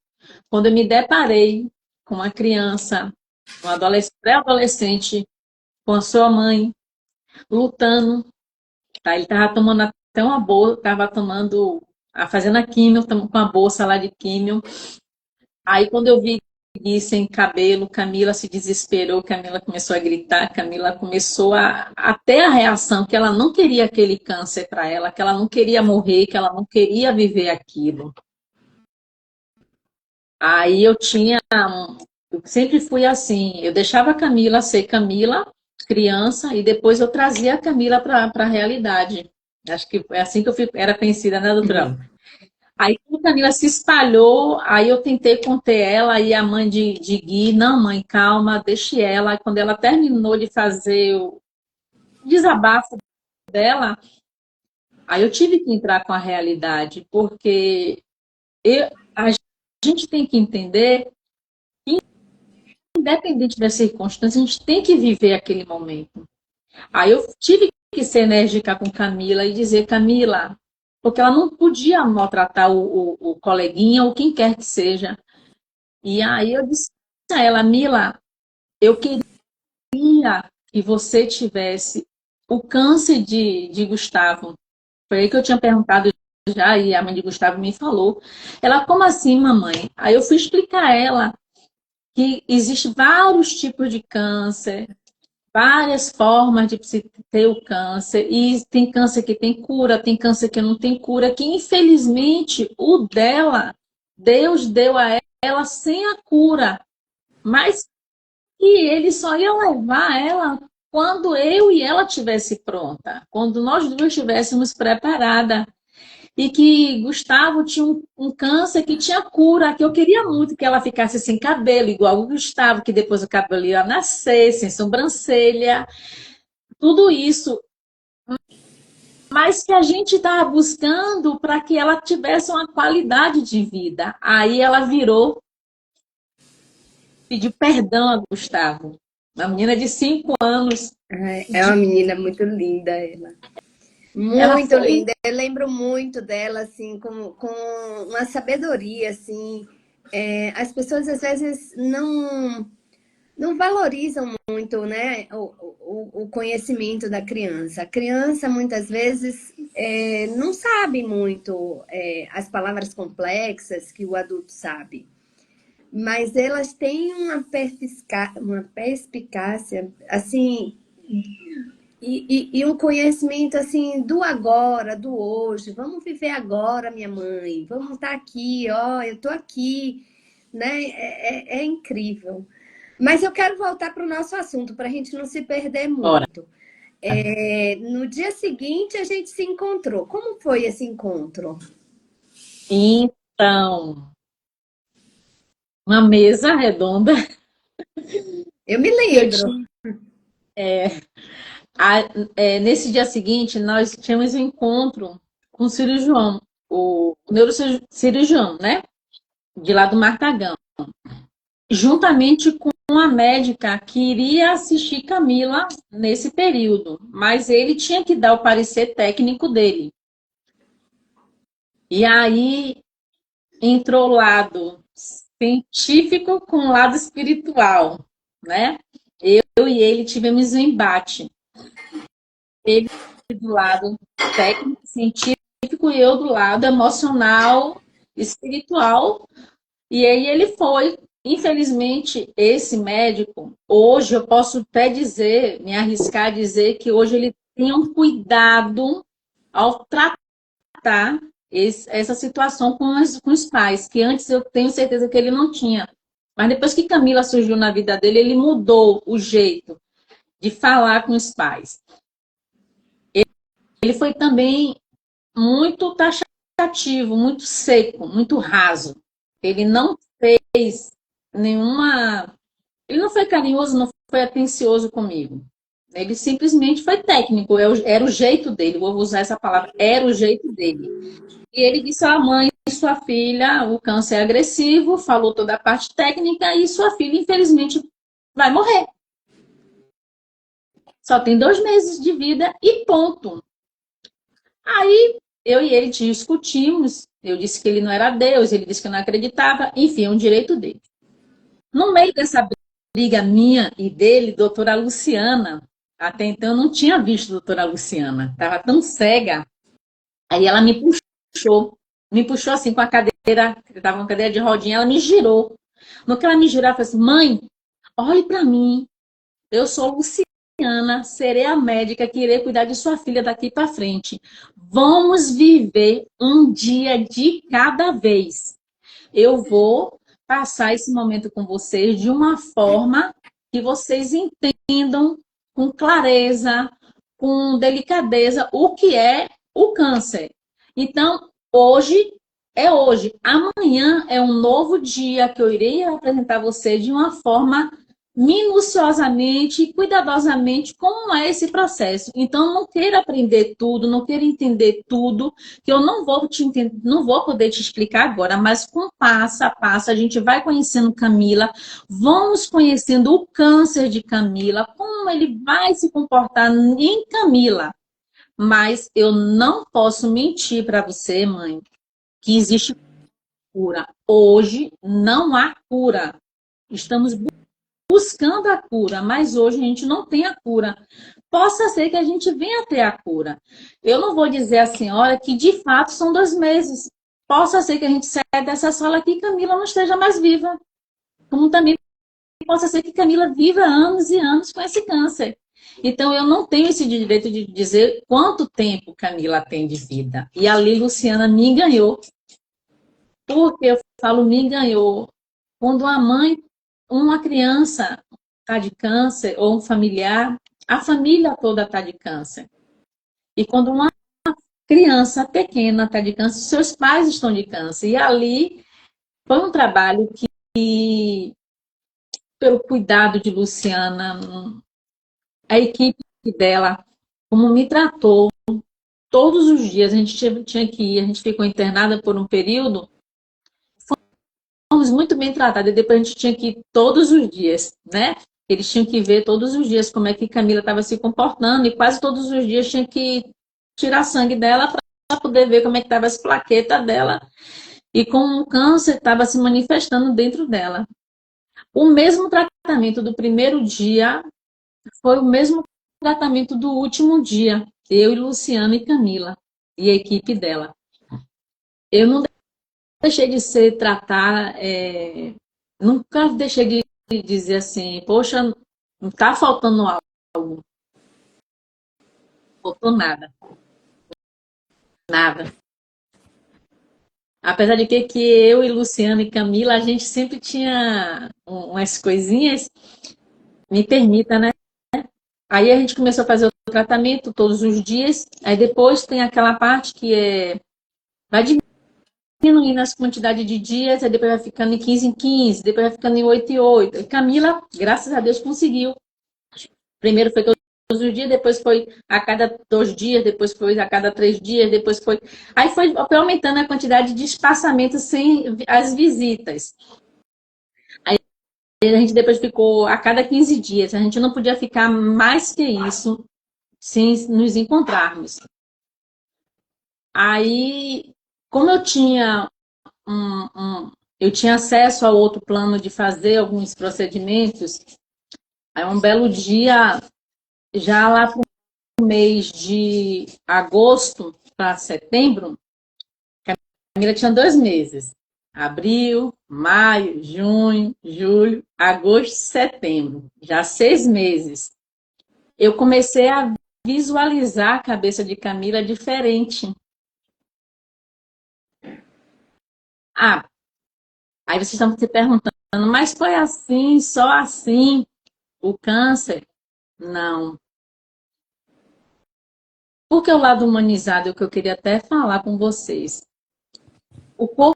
Speaker 2: Quando eu me deparei com uma criança, um pré-adolescente, com a sua mãe, lutando, tá? Ele estava tomando até uma bolsa, estava tomando, fazendo a químio, com a bolsa lá de químio. Aí, quando eu vi sem cabelo, Camila se desesperou, Camila começou a gritar, Camila começou a ter a reação que ela não queria aquele câncer para ela, que ela não queria morrer, que ela não queria viver aquilo. Aí eu sempre fui assim, eu deixava a Camila ser Camila, criança, e depois eu trazia a Camila para a realidade. Acho que é assim que era conhecida, né, doutora? Aí quando a Camila se espalhou, aí eu tentei conter ela e a mãe de Gui, não, mãe, calma, deixe ela. Aí, quando ela terminou de fazer o desabafo dela, aí eu tive que entrar com a realidade, porque a gente tem que entender que, independente das circunstâncias, a gente tem que viver aquele momento. Aí eu tive que ser enérgica com Camila e dizer, Camila, porque ela não podia maltratar o coleguinha ou quem quer que seja. E aí eu disse a ela, Mila, eu queria que você tivesse o câncer de Gustavo. Foi aí que eu tinha perguntado já, e a mãe de Gustavo me falou. Ela, como assim, mamãe? Aí eu fui explicar a ela que existem vários tipos de câncer, várias formas de se ter o câncer, e tem câncer que tem cura, tem câncer que não tem cura, que infelizmente o dela, Deus deu a ela sem a cura, mas que ele só ia levar ela quando eu e ela tivesse pronta, quando nós duas estivéssemos preparadas. E que Gustavo tinha um câncer que tinha cura, que eu queria muito que ela ficasse sem cabelo, igual o Gustavo, que depois o cabelo ia nascer, sem sobrancelha, tudo isso. Mas que a gente estava buscando para que ela tivesse uma qualidade de vida. Aí ela virou, pediu perdão a Gustavo. Uma menina de 5 anos.
Speaker 1: É uma menina muito linda, ela. Muito linda. Eu lembro muito dela, assim, com uma sabedoria, assim. As pessoas, às vezes, não valorizam muito, né, o conhecimento da criança. A criança, muitas vezes, não sabe muito as palavras complexas que o adulto sabe. Mas elas têm uma perspicácia, assim, e um conhecimento, assim, do agora, do hoje. Vamos viver agora, minha mãe. Vamos estar aqui, ó, eu tô aqui, né? É incrível. Mas eu quero voltar para o nosso assunto, para a gente não se perder muito. No dia seguinte, a gente se encontrou. Como foi esse encontro?
Speaker 2: Então, uma mesa redonda.
Speaker 1: Eu me lembro.
Speaker 2: Nesse dia seguinte, nós tínhamos um encontro com o cirurgião, o neurocirurgião, né? De lá do Martagão. Juntamente com a médica que iria assistir Camila nesse período. Mas ele tinha que dar o parecer técnico dele. E aí entrou o lado científico com o lado espiritual, né? Eu e ele tivemos um embate. Ele do lado técnico, científico, e eu do lado emocional, espiritual. E aí ele foi. Infelizmente, esse médico, hoje eu posso até dizer, me arriscar a dizer que hoje ele tem um cuidado ao tratar essa situação com os pais, que antes eu tenho certeza que ele não tinha. Mas depois que Camila surgiu na vida dele, ele mudou o jeito de falar com os pais. Ele foi também muito taxativo, muito seco, muito raso. Ele não fez nenhuma. Ele não foi carinhoso, não foi atencioso comigo. Ele simplesmente foi técnico, era o jeito dele, vou usar essa palavra, era o jeito dele. E ele disse à mãe, sua filha, o câncer é agressivo, falou toda a parte técnica e sua filha, infelizmente, vai morrer. Só tem 2 meses de vida e ponto. Aí eu e ele discutimos, eu disse que ele não era Deus, ele disse que não acreditava, enfim, é um direito dele. No meio dessa briga minha e dele, doutora Luciana, até então eu não tinha visto doutora Luciana, estava tão cega. Aí ela me puxou assim com a cadeira, estava uma cadeira de rodinha, ela me girou. No que ela me girou, ela falou assim, mãe, olhe para mim, eu sou Luciana, serei a médica que irei cuidar de sua filha daqui para frente. Vamos viver um dia de cada vez. Eu vou passar esse momento com vocês de uma forma que vocês entendam com clareza, com delicadeza, o que é o câncer. Então, hoje é hoje. Amanhã é um novo dia que eu irei apresentar você de uma forma minuciosamente e cuidadosamente como é esse processo. Então, não queira aprender tudo, não queira entender tudo, que eu não vou não vou poder te explicar agora, mas com passo a passo a gente vai conhecendo Camila, vamos conhecendo o câncer de Camila, como ele vai se comportar em Camila. Mas eu não posso mentir para você, mãe, que existe cura. Hoje não há cura. Estamos buscando a cura, mas hoje a gente não tem a cura. Possa ser que a gente venha ter a cura. Eu não vou dizer à senhora que de fato são 2 meses. Possa ser que a gente saia dessa sala aqui e Camila não esteja mais viva. Como também possa ser que Camila viva anos e anos com esse câncer. Então, eu não tenho esse direito de dizer quanto tempo Camila tem de vida. E ali, Luciana me ganhou. Por que eu falo me ganhou? Quando a mãe, uma criança está de câncer, ou um familiar, a família toda está de câncer. E quando uma criança pequena está de câncer, seus pais estão de câncer. E ali foi um trabalho que, pelo cuidado de Luciana, a equipe dela, como me tratou, todos os dias a gente tinha que ir, a gente ficou internada por um período, fomos muito bem tratados, e depois a gente tinha que ir todos os dias, né? Eles tinham que ver todos os dias como é que Camila estava se comportando, e quase todos os dias tinha que tirar sangue dela para poder ver como é que estava as plaquetas dela, e como o câncer estava se manifestando dentro dela. O mesmo tratamento do primeiro dia foi o mesmo tratamento do último dia. Eu e Luciana e Camila. E a equipe dela. Eu não deixei de ser tratar... nunca deixei de dizer assim, poxa, não está faltando algo. Não faltou nada. Nada. Apesar de que eu e Luciana e Camila, a gente sempre tinha umas coisinhas, me permita, né? Aí a gente começou a fazer o tratamento todos os dias. Aí depois tem aquela parte que vai diminuindo as quantidades de dias, aí depois vai ficando em 15 em 15, depois vai ficando em 8 em 8. E Camila, graças a Deus, conseguiu. Primeiro foi todos os dias, depois foi a cada 2 dias, depois foi a cada 3 dias, depois foi... Aí foi aumentando a quantidade de espaçamento sem as visitas. A gente depois ficou a cada 15 dias. A gente não podia ficar mais que isso sem nos encontrarmos. Aí, como eu tinha eu tinha acesso ao outro plano de fazer alguns procedimentos. Aí um belo dia, já lá para o mês de agosto para setembro, Camila tinha 2 meses. Abril, maio, junho, julho, agosto, setembro. Já 6 meses. Eu comecei a visualizar a cabeça de Camila diferente. Ah, aí vocês estão se perguntando, mas foi assim, só assim, o câncer? Não. Porque o lado humanizado é o que eu queria até falar com vocês. O corpo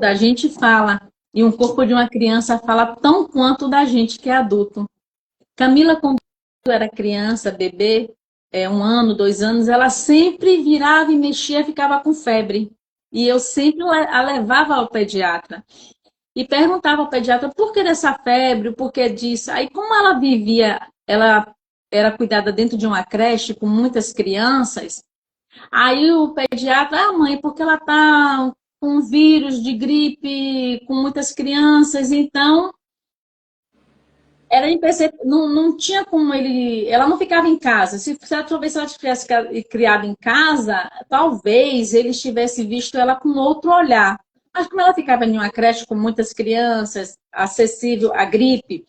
Speaker 2: da gente fala, e um corpo de uma criança fala tão quanto o da gente que é adulto. Camila, quando era criança, bebê, 1 ano, 2 anos, ela sempre virava e mexia, ficava com febre. E eu sempre a levava ao pediatra. E perguntava ao pediatra por que dessa febre, por que disso. Aí, como ela vivia, ela era cuidada dentro de uma creche com muitas crianças, aí o pediatra, mãe, porque ela tá com um vírus de gripe, com muitas crianças, então era imperceptível, não tinha como ela não ficava em casa. Talvez se ela tivesse criado em casa, talvez ele tivesse visto ela com outro olhar. Mas como ela ficava em uma creche com muitas crianças, acessível à gripe,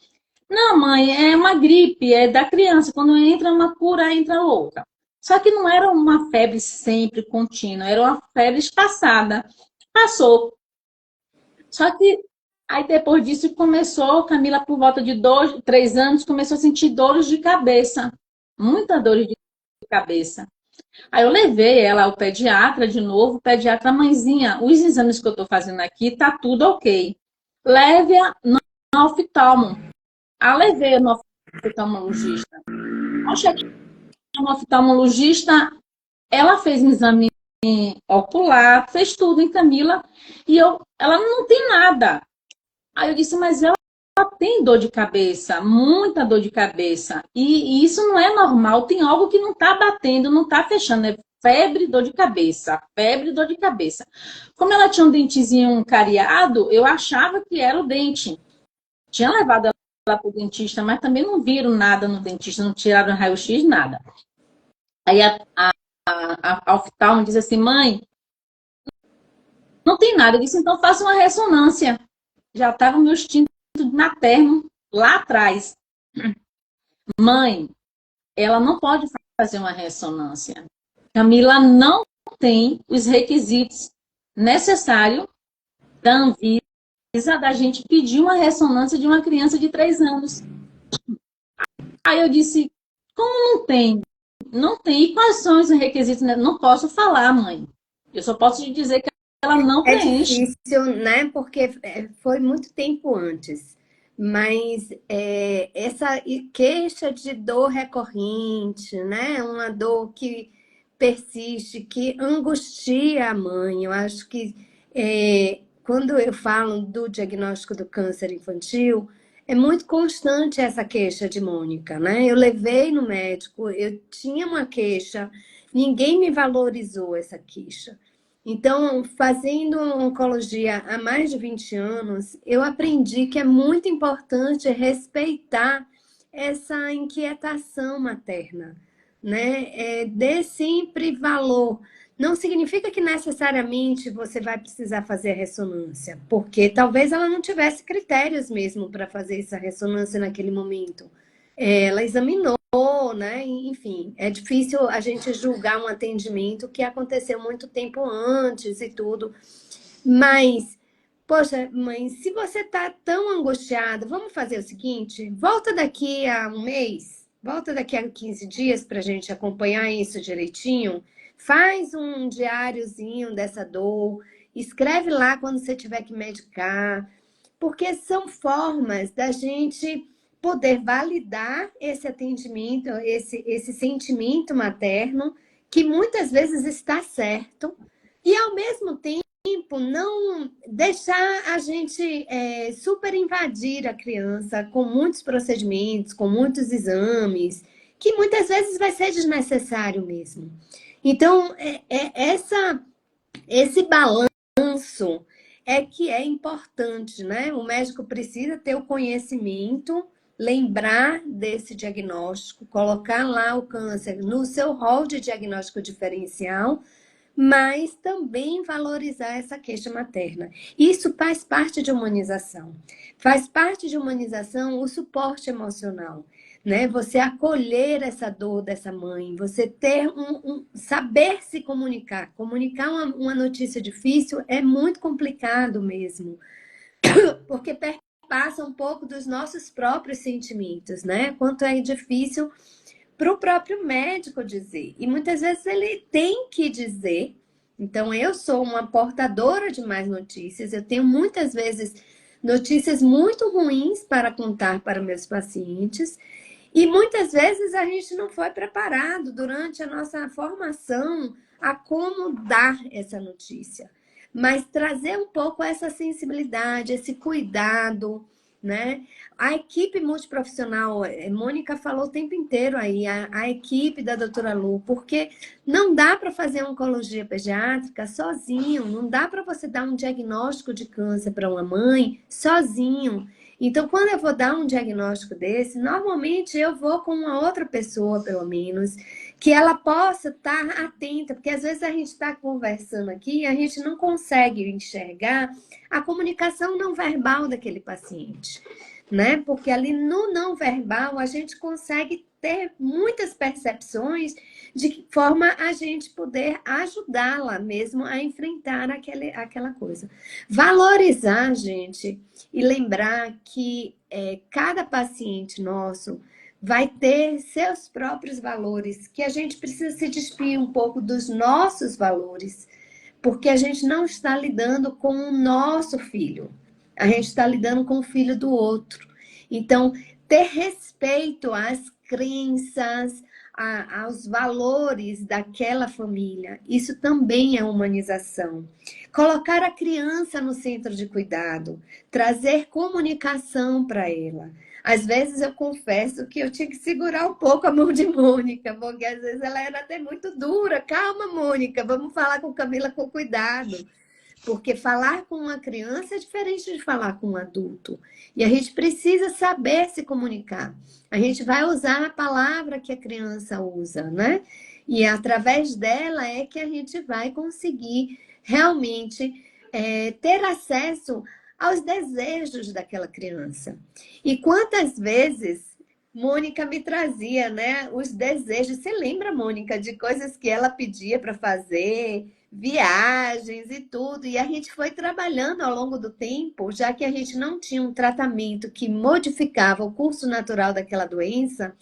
Speaker 2: não, mãe, é uma gripe, é da criança. Quando entra uma cura, entra outra. Só que não era uma febre sempre contínua, era uma febre espaçada. Passou. Só que aí depois disso começou, Camila, por volta de 2, 3 anos, começou a sentir dores de cabeça. Muita dor de cabeça. Aí eu levei ela ao pediatra de novo, pediatra, mãezinha, os exames que eu estou fazendo aqui, tá tudo ok. Leve-a no oftalmo. Ah, levei no oftalmologista. Ao chegar no oftalmologista, ela fez um exame ocular, fez tudo em Camila, e ela não tem nada. Aí eu disse, mas ela tem dor de cabeça, muita dor de cabeça. E isso não é normal, tem algo que não está batendo, não está fechando. É febre, dor de cabeça, febre, dor de cabeça. Como ela tinha um dentezinho cariado, eu achava que era o dente. Tinha levado ela para o dentista, mas também não viram nada no dentista, não tiraram raio-x, nada. Aí a oftalmo diz assim, mãe, não tem nada. Eu disse, então faça uma ressonância. Já estava o meu instinto materno lá atrás. Mãe, ela não pode fazer uma ressonância. Camila não tem os requisitos necessários da Anvisa da gente pedir uma ressonância de uma criança de 3 anos. Aí eu disse, como não tem? Não tem. E quais são os requisitos? Não posso falar, mãe. Eu só posso te dizer que ela não preenche.
Speaker 1: É difícil, né? Porque foi muito tempo antes. Mas essa queixa de dor recorrente, né? Uma dor que persiste, que angustia a mãe. Eu acho que quando eu falo do diagnóstico do câncer infantil, é muito constante essa queixa de Mônica, né? Eu levei no médico, eu tinha uma queixa, ninguém me valorizou essa queixa. Então, fazendo oncologia há mais de 20 anos, eu aprendi que é muito importante respeitar essa inquietação materna, né? Dê sempre valor. Não significa que necessariamente você vai precisar fazer a ressonância, porque talvez ela não tivesse critérios mesmo para fazer essa ressonância naquele momento. Ela examinou, né? Enfim, é difícil a gente julgar um atendimento que aconteceu muito tempo antes e tudo. Mas, poxa, mãe, se você tá tão angustiada, vamos fazer o seguinte: volta daqui a um mês, volta daqui a 15 dias para a gente acompanhar isso direitinho. Faz um diáriozinho dessa dor, escreve lá quando você tiver que medicar, porque são formas da gente poder validar esse atendimento, esse sentimento materno, que muitas vezes está certo, e ao mesmo tempo não deixar a gente super invadir a criança com muitos procedimentos, com muitos exames, que muitas vezes vai ser desnecessário mesmo. Então, esse balanço é que é importante, né? O médico precisa ter o conhecimento, lembrar desse diagnóstico, colocar lá o câncer no seu rol de diagnóstico diferencial, mas também valorizar essa queixa materna. Isso faz parte de humanização. Faz parte de humanização o suporte emocional, né? Você acolher essa dor dessa mãe, você ter saber se comunicar. Comunicar uma notícia difícil é muito complicado mesmo, porque perpassa um pouco dos nossos próprios sentimentos, né? Quanto é difícil para o próprio médico dizer. E muitas vezes ele tem que dizer. Então, eu sou uma portadora de más notícias. Eu tenho muitas vezes notícias muito ruins para contar para meus pacientes. E muitas vezes a gente não foi preparado durante a nossa formação a como dar essa notícia. Mas trazer um pouco essa sensibilidade, esse cuidado, né? A equipe multiprofissional, Mônica falou o tempo inteiro aí, a equipe da doutora Lu, porque não dá para fazer oncologia pediátrica sozinho, não dá para você dar um diagnóstico de câncer para uma mãe sozinho. Então, quando eu vou dar um diagnóstico desse, normalmente eu vou com uma outra pessoa, pelo menos, que ela possa estar atenta, porque às vezes a gente está conversando aqui e a gente não consegue enxergar a comunicação não verbal daquele paciente, né? Porque ali no não verbal a gente consegue ter muitas percepções de que forma a gente poder ajudá-la mesmo a enfrentar aquela coisa. Valorizar, gente, e lembrar que cada paciente nosso vai ter seus próprios valores, que a gente precisa se despir um pouco dos nossos valores, porque a gente não está lidando com o nosso filho, a gente está lidando com o filho do outro. Então, ter respeito às crenças, aos valores daquela família, isso também é humanização. Colocar a criança no centro de cuidado, trazer comunicação para ela. Às vezes eu confesso que eu tinha que segurar um pouco a mão de Mônica, porque às vezes ela era até muito dura. Calma, Mônica, vamos falar com Camila com cuidado. Porque falar com uma criança é diferente de falar com um adulto. E a gente precisa saber se comunicar. A gente vai usar a palavra que a criança usa, né? E através dela é que a gente vai conseguir realmente ter acesso aos desejos daquela criança. E quantas vezes Mônica me trazia, né, os desejos. Você lembra, Mônica, de coisas que ela pedia para fazer, viagens e tudo. E a gente foi trabalhando ao longo do tempo, já que a gente não tinha um tratamento que modificava o curso natural daquela doença,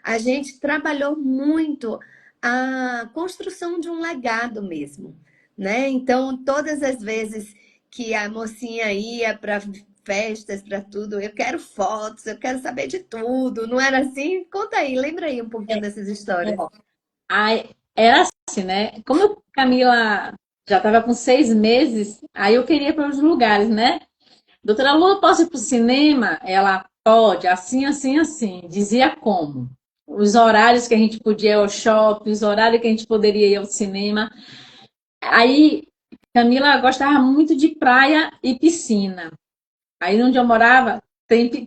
Speaker 1: a gente trabalhou muito a construção de um legado mesmo, né? Então, todas as vezes que a mocinha ia para festas, para tudo, eu quero fotos, eu quero saber de tudo. Não era assim? Conta aí, lembra aí um pouquinho dessas histórias.
Speaker 2: Aí, era assim, né? Como Camila já estava com 6 meses, aí eu queria ir para os lugares, né? Doutora Lu, eu posso ir para o cinema? Ela pode, assim, assim, assim. Dizia como. Os horários que a gente podia ir ao shopping, os horários que a gente poderia ir ao cinema. Aí, Camila gostava muito de praia e piscina. Aí, onde eu morava,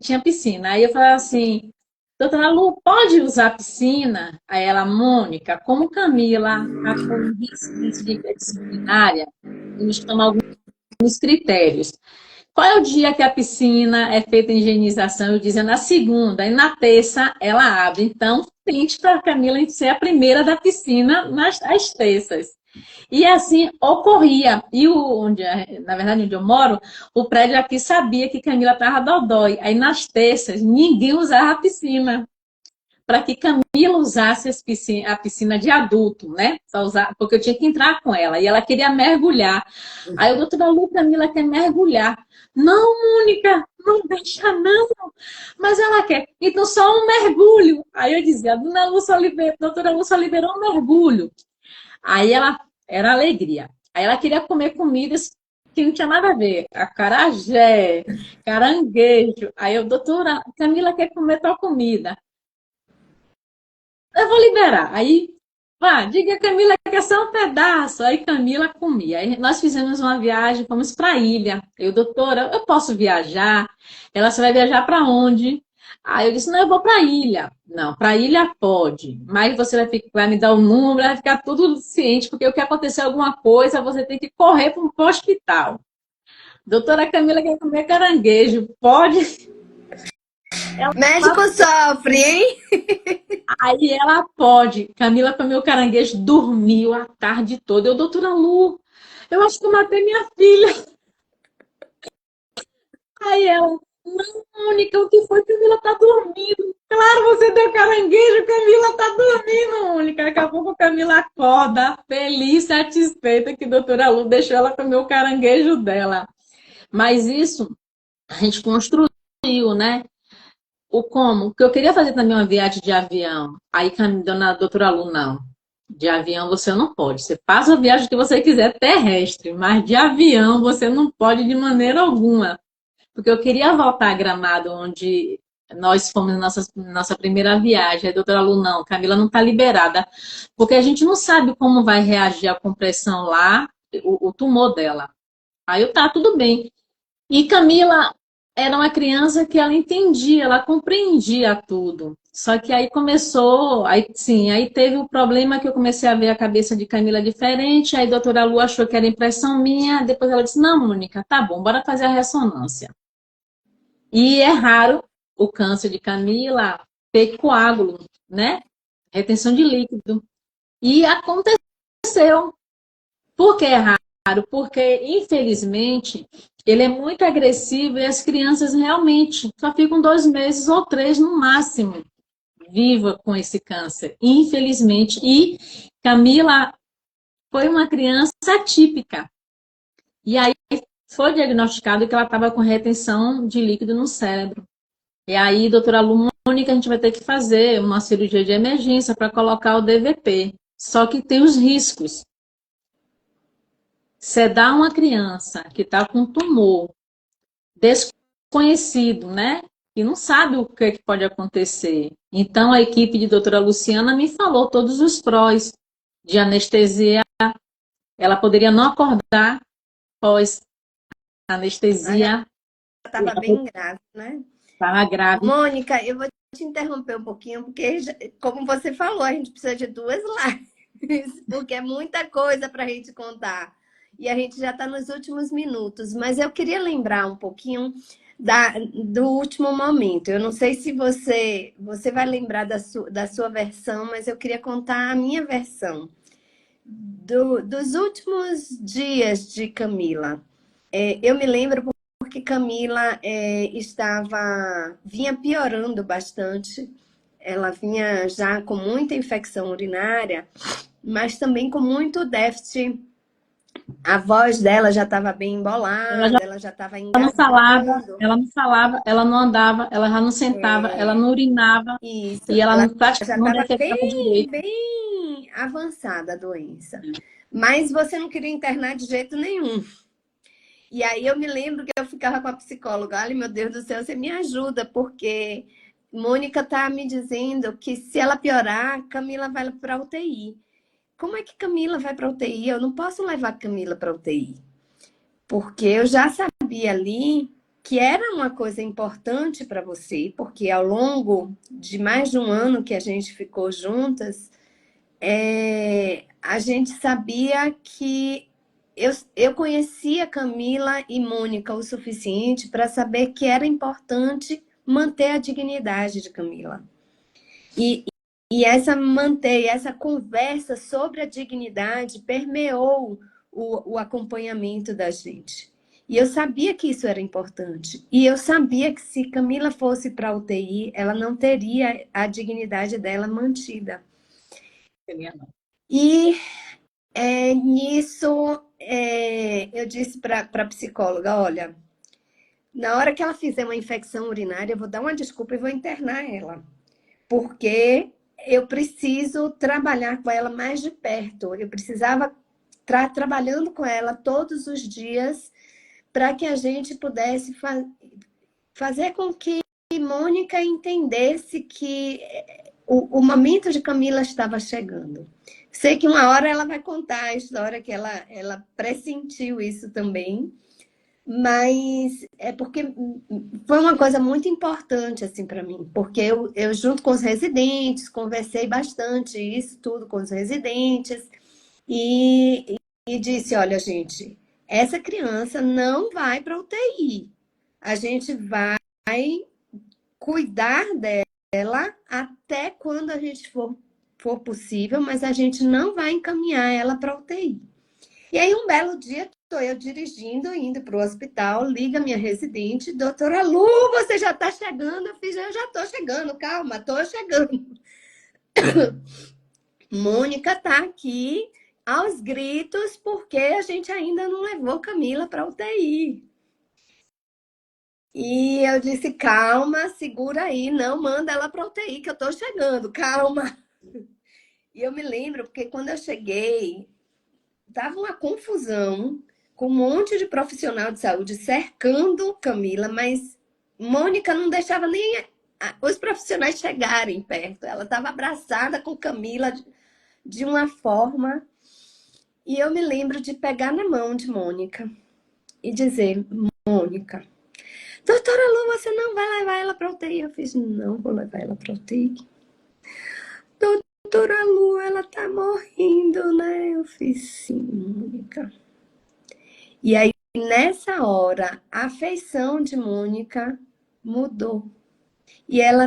Speaker 2: tinha piscina. Aí eu falava assim, doutora Lu, pode usar a piscina? Aí ela, Mônica, como Camila atua em risco disciplinária, temos que tomar alguns critérios. Qual é o dia que a piscina é feita a higienização? Eu dizia na segunda, e na terça ela abre. Então, tente para a Camila ser a primeira da piscina às terças. E assim ocorria. E na verdade, onde eu moro, o prédio aqui sabia que Camila estava dodói. Aí nas terças, ninguém usava a piscina. Para que Camila usasse a piscina de adulto, né? Porque eu tinha que entrar com ela. E ela queria mergulhar. Aí o doutor Lu, Camila quer mergulhar. Não, Mônica, não deixa não. Mas ela quer. Então só um mergulho. Aí eu dizia, a doutora Lu só liberou um mergulho. Aí ela era alegria. Aí ela queria comer comidas que não tinha nada a ver. Acarajé, caranguejo. Aí eu, doutora, Camila quer comer tal comida. Eu vou liberar. Aí Ah, diga a Camila que é só um pedaço. Aí Camila comia. Aí nós fizemos uma viagem, fomos para a ilha. Eu, doutora, eu posso viajar? Ela, você vai viajar para onde? Aí eu disse, não, eu vou para a ilha. Não, para a ilha pode, mas você vai me dar o número, vai ficar tudo ciente, porque o que acontecer alguma coisa, você tem que correr para o hospital. Doutora Camila quer comer caranguejo, pode?
Speaker 1: Médico sofre, hein?
Speaker 2: Aí ela pode. Camila comeu caranguejo, dormiu a tarde toda. Eu, doutora Lu, eu acho que eu matei minha filha. Aí ela, não, Mônica, o que foi? Camila tá dormindo. Claro, você deu caranguejo, Camila tá dormindo, Mônica. Daqui a pouco a Camila acorda, feliz, satisfeita que a doutora Lu deixou ela comer o caranguejo dela. Mas isso a gente construiu, né? O como? Porque eu queria fazer também uma viagem de avião. Aí a dona doutora Lu, não. De avião você não pode. Você faz a viagem que você quiser terrestre, mas de avião você não pode de maneira alguma. Porque eu queria voltar a Gramado, onde nós fomos nossa primeira viagem. Aí a doutora Lu, não, Camila não está liberada. Porque a gente não sabe como vai reagir a compressão lá, o tumor dela. Aí eu, tá, tudo bem. E Camila era uma criança que ela entendia, ela compreendia tudo. Só que aí começou, aí sim, aí teve o problema que eu comecei a ver a cabeça de Camila diferente, aí a doutora Lu achou que era impressão minha, depois ela disse, não, Mônica, tá bom, bora fazer a ressonância. E é raro o câncer de Camila ter coágulo, né? Retenção de líquido. E aconteceu. Por que é raro? Porque, infelizmente, ele é muito agressivo e as crianças realmente só ficam 2 meses ou 3 no máximo viva com esse câncer, infelizmente. E Camila foi uma criança atípica. E aí foi diagnosticado que ela estava com retenção de líquido no cérebro. E aí, doutora Mônica, a gente vai ter que fazer uma cirurgia de emergência para colocar o DVP. Só que tem os riscos. Sedar uma criança que está com tumor desconhecido, né? E não sabe o que pode acontecer. Então, a equipe de doutora Luciana me falou todos os prós de anestesia. Ela poderia não acordar pós anestesia.
Speaker 1: Estava bem grave, né?
Speaker 2: Estava grave.
Speaker 1: Mônica, eu vou te interromper um pouquinho, porque, como você falou, a gente precisa de 2 lives, porque é muita coisa para a gente contar. E a gente já está nos últimos minutos, mas eu queria lembrar um pouquinho do último momento. Eu não sei se você vai lembrar da sua versão, mas eu queria contar a minha versão. Dos últimos dias de Camila. Eu me lembro porque Camila vinha piorando bastante. Ela vinha já com muita infecção urinária, mas também com muito déficit. A voz dela já estava bem embolada, ela já estava engasgando.
Speaker 2: Ela não falava, ela não andava, ela já não sentava, ela não urinava.
Speaker 1: Isso,
Speaker 2: E ela
Speaker 1: ela
Speaker 2: praticamente
Speaker 1: já
Speaker 2: não
Speaker 1: estava
Speaker 2: defecava direito.
Speaker 1: bem avançada a doença. Mas você não queria internar de jeito nenhum. E aí eu me lembro que eu ficava com a psicóloga, olha, meu Deus do céu, você me ajuda, porque Mônica tá me dizendo que se ela piorar, Camila vai para UTI. Como é que Camila vai para UTI? Eu não posso levar Camila para UTI. Porque eu já sabia ali que era uma coisa importante para você, porque ao longo de mais de um ano que a gente ficou juntas, a gente sabia que eu conhecia Camila e Mônica o suficiente para saber que era importante manter a dignidade de Camila. E essa conversa sobre a dignidade permeou o acompanhamento da gente. E eu sabia que isso era importante. E eu sabia que se Camila fosse para a UTI, ela não teria a dignidade dela mantida. E nisso eu disse para a psicóloga, olha, na hora que ela fizer uma infecção urinária, eu vou dar uma desculpa e vou internar ela. Porque eu preciso trabalhar com ela mais de perto. Eu precisava estar trabalhando com ela todos os dias para que a gente pudesse fazer com que Mônica entendesse que o momento de Camila estava chegando. Sei que uma hora ela vai contar a história que ela pressentiu isso também, mas é porque foi uma coisa muito importante assim para mim, porque eu junto com os residentes conversei bastante isso tudo com os residentes e disse, olha gente, essa criança não vai para UTI, a gente vai cuidar dela até quando a gente for possível, mas a gente não vai encaminhar ela para UTI. E aí, um belo dia, estou eu dirigindo, indo para o hospital, liga minha residente, doutora Lu, você já está chegando? Eu fiz, eu já estou chegando, calma, estou chegando. Mônica está aqui aos gritos porque a gente ainda não levou Camila para UTI. E eu disse, calma, segura aí, não manda ela para UTI, que eu estou chegando, calma. E eu me lembro, porque quando eu cheguei, tava uma confusão, com um monte de profissional de saúde cercando Camila, mas Mônica não deixava nem os profissionais chegarem perto. Ela estava abraçada com Camila de uma forma. E eu me lembro de pegar na mão de Mônica e dizer, Mônica, doutora Lu, você não vai levar ela para UTI? Eu fiz, não vou levar ela para UTI. Doutora Lu, ela tá morrendo, né? Eu fiz, sim, Mônica. E aí, nessa hora, a feição de Mônica mudou. E ela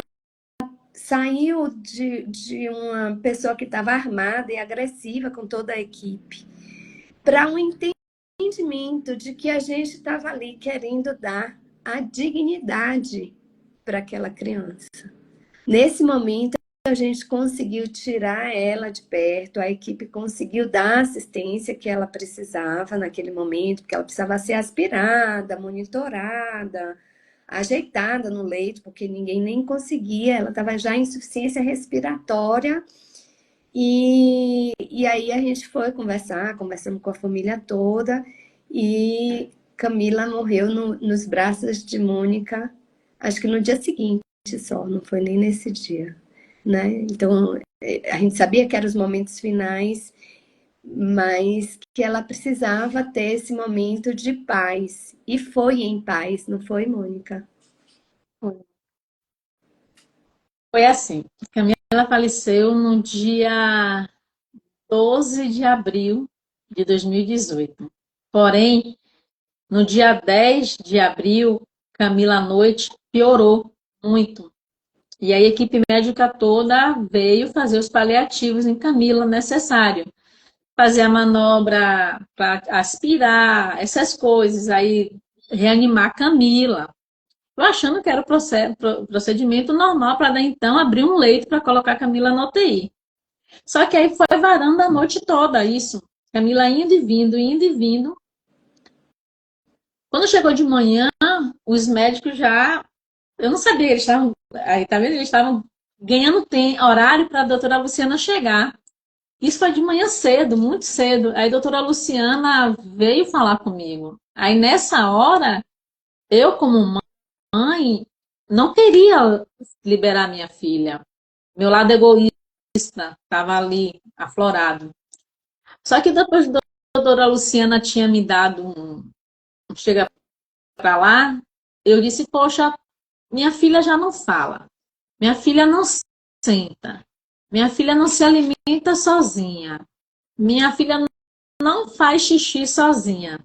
Speaker 1: saiu de uma pessoa que estava armada e agressiva com toda a equipe para um entendimento de que a gente estava ali querendo dar a dignidade para aquela criança. Nesse momento, a gente conseguiu tirar ela de perto, a equipe conseguiu dar a assistência que ela precisava naquele momento, porque ela precisava ser aspirada, monitorada, ajeitada no leito, porque ninguém nem conseguia, ela estava já em insuficiência respiratória. E aí a gente foi conversar, conversamos com a família toda, e Camila morreu nos braços de Mônica, acho que no dia seguinte só, não foi nem nesse dia, né? Então, a gente sabia que eram os momentos finais, mas que ela precisava ter esse momento de paz. E foi em paz, não foi, Mônica?
Speaker 2: Foi assim. Camila faleceu no dia 12 de abril de 2018. Porém, no dia 10 de abril, Camila à noite piorou muito. E a equipe médica toda veio fazer os paliativos em Camila necessário. Fazer a manobra para aspirar, essas coisas, aí reanimar Camila. Eu achando que era o procedimento normal para, então, abrir um leito para colocar Camila na UTI. Só que aí foi varando a noite toda isso. Camila indo e vindo, indo e vindo. Quando chegou de manhã, os médicos já... Eu não sabia, eles estavam... Aí, tá vendo? Eles estavam ganhando horário para a doutora Luciana chegar. Isso foi de manhã cedo, muito cedo. Aí a doutora Luciana veio falar comigo. Aí nessa hora, eu como mãe, não queria liberar minha filha. Meu lado egoísta estava ali, aflorado. Só que depois a doutora Luciana tinha me dado um chega para lá, eu disse, poxa, minha filha já não fala. Minha filha não senta. Minha filha não se alimenta sozinha. Minha filha não faz xixi sozinha.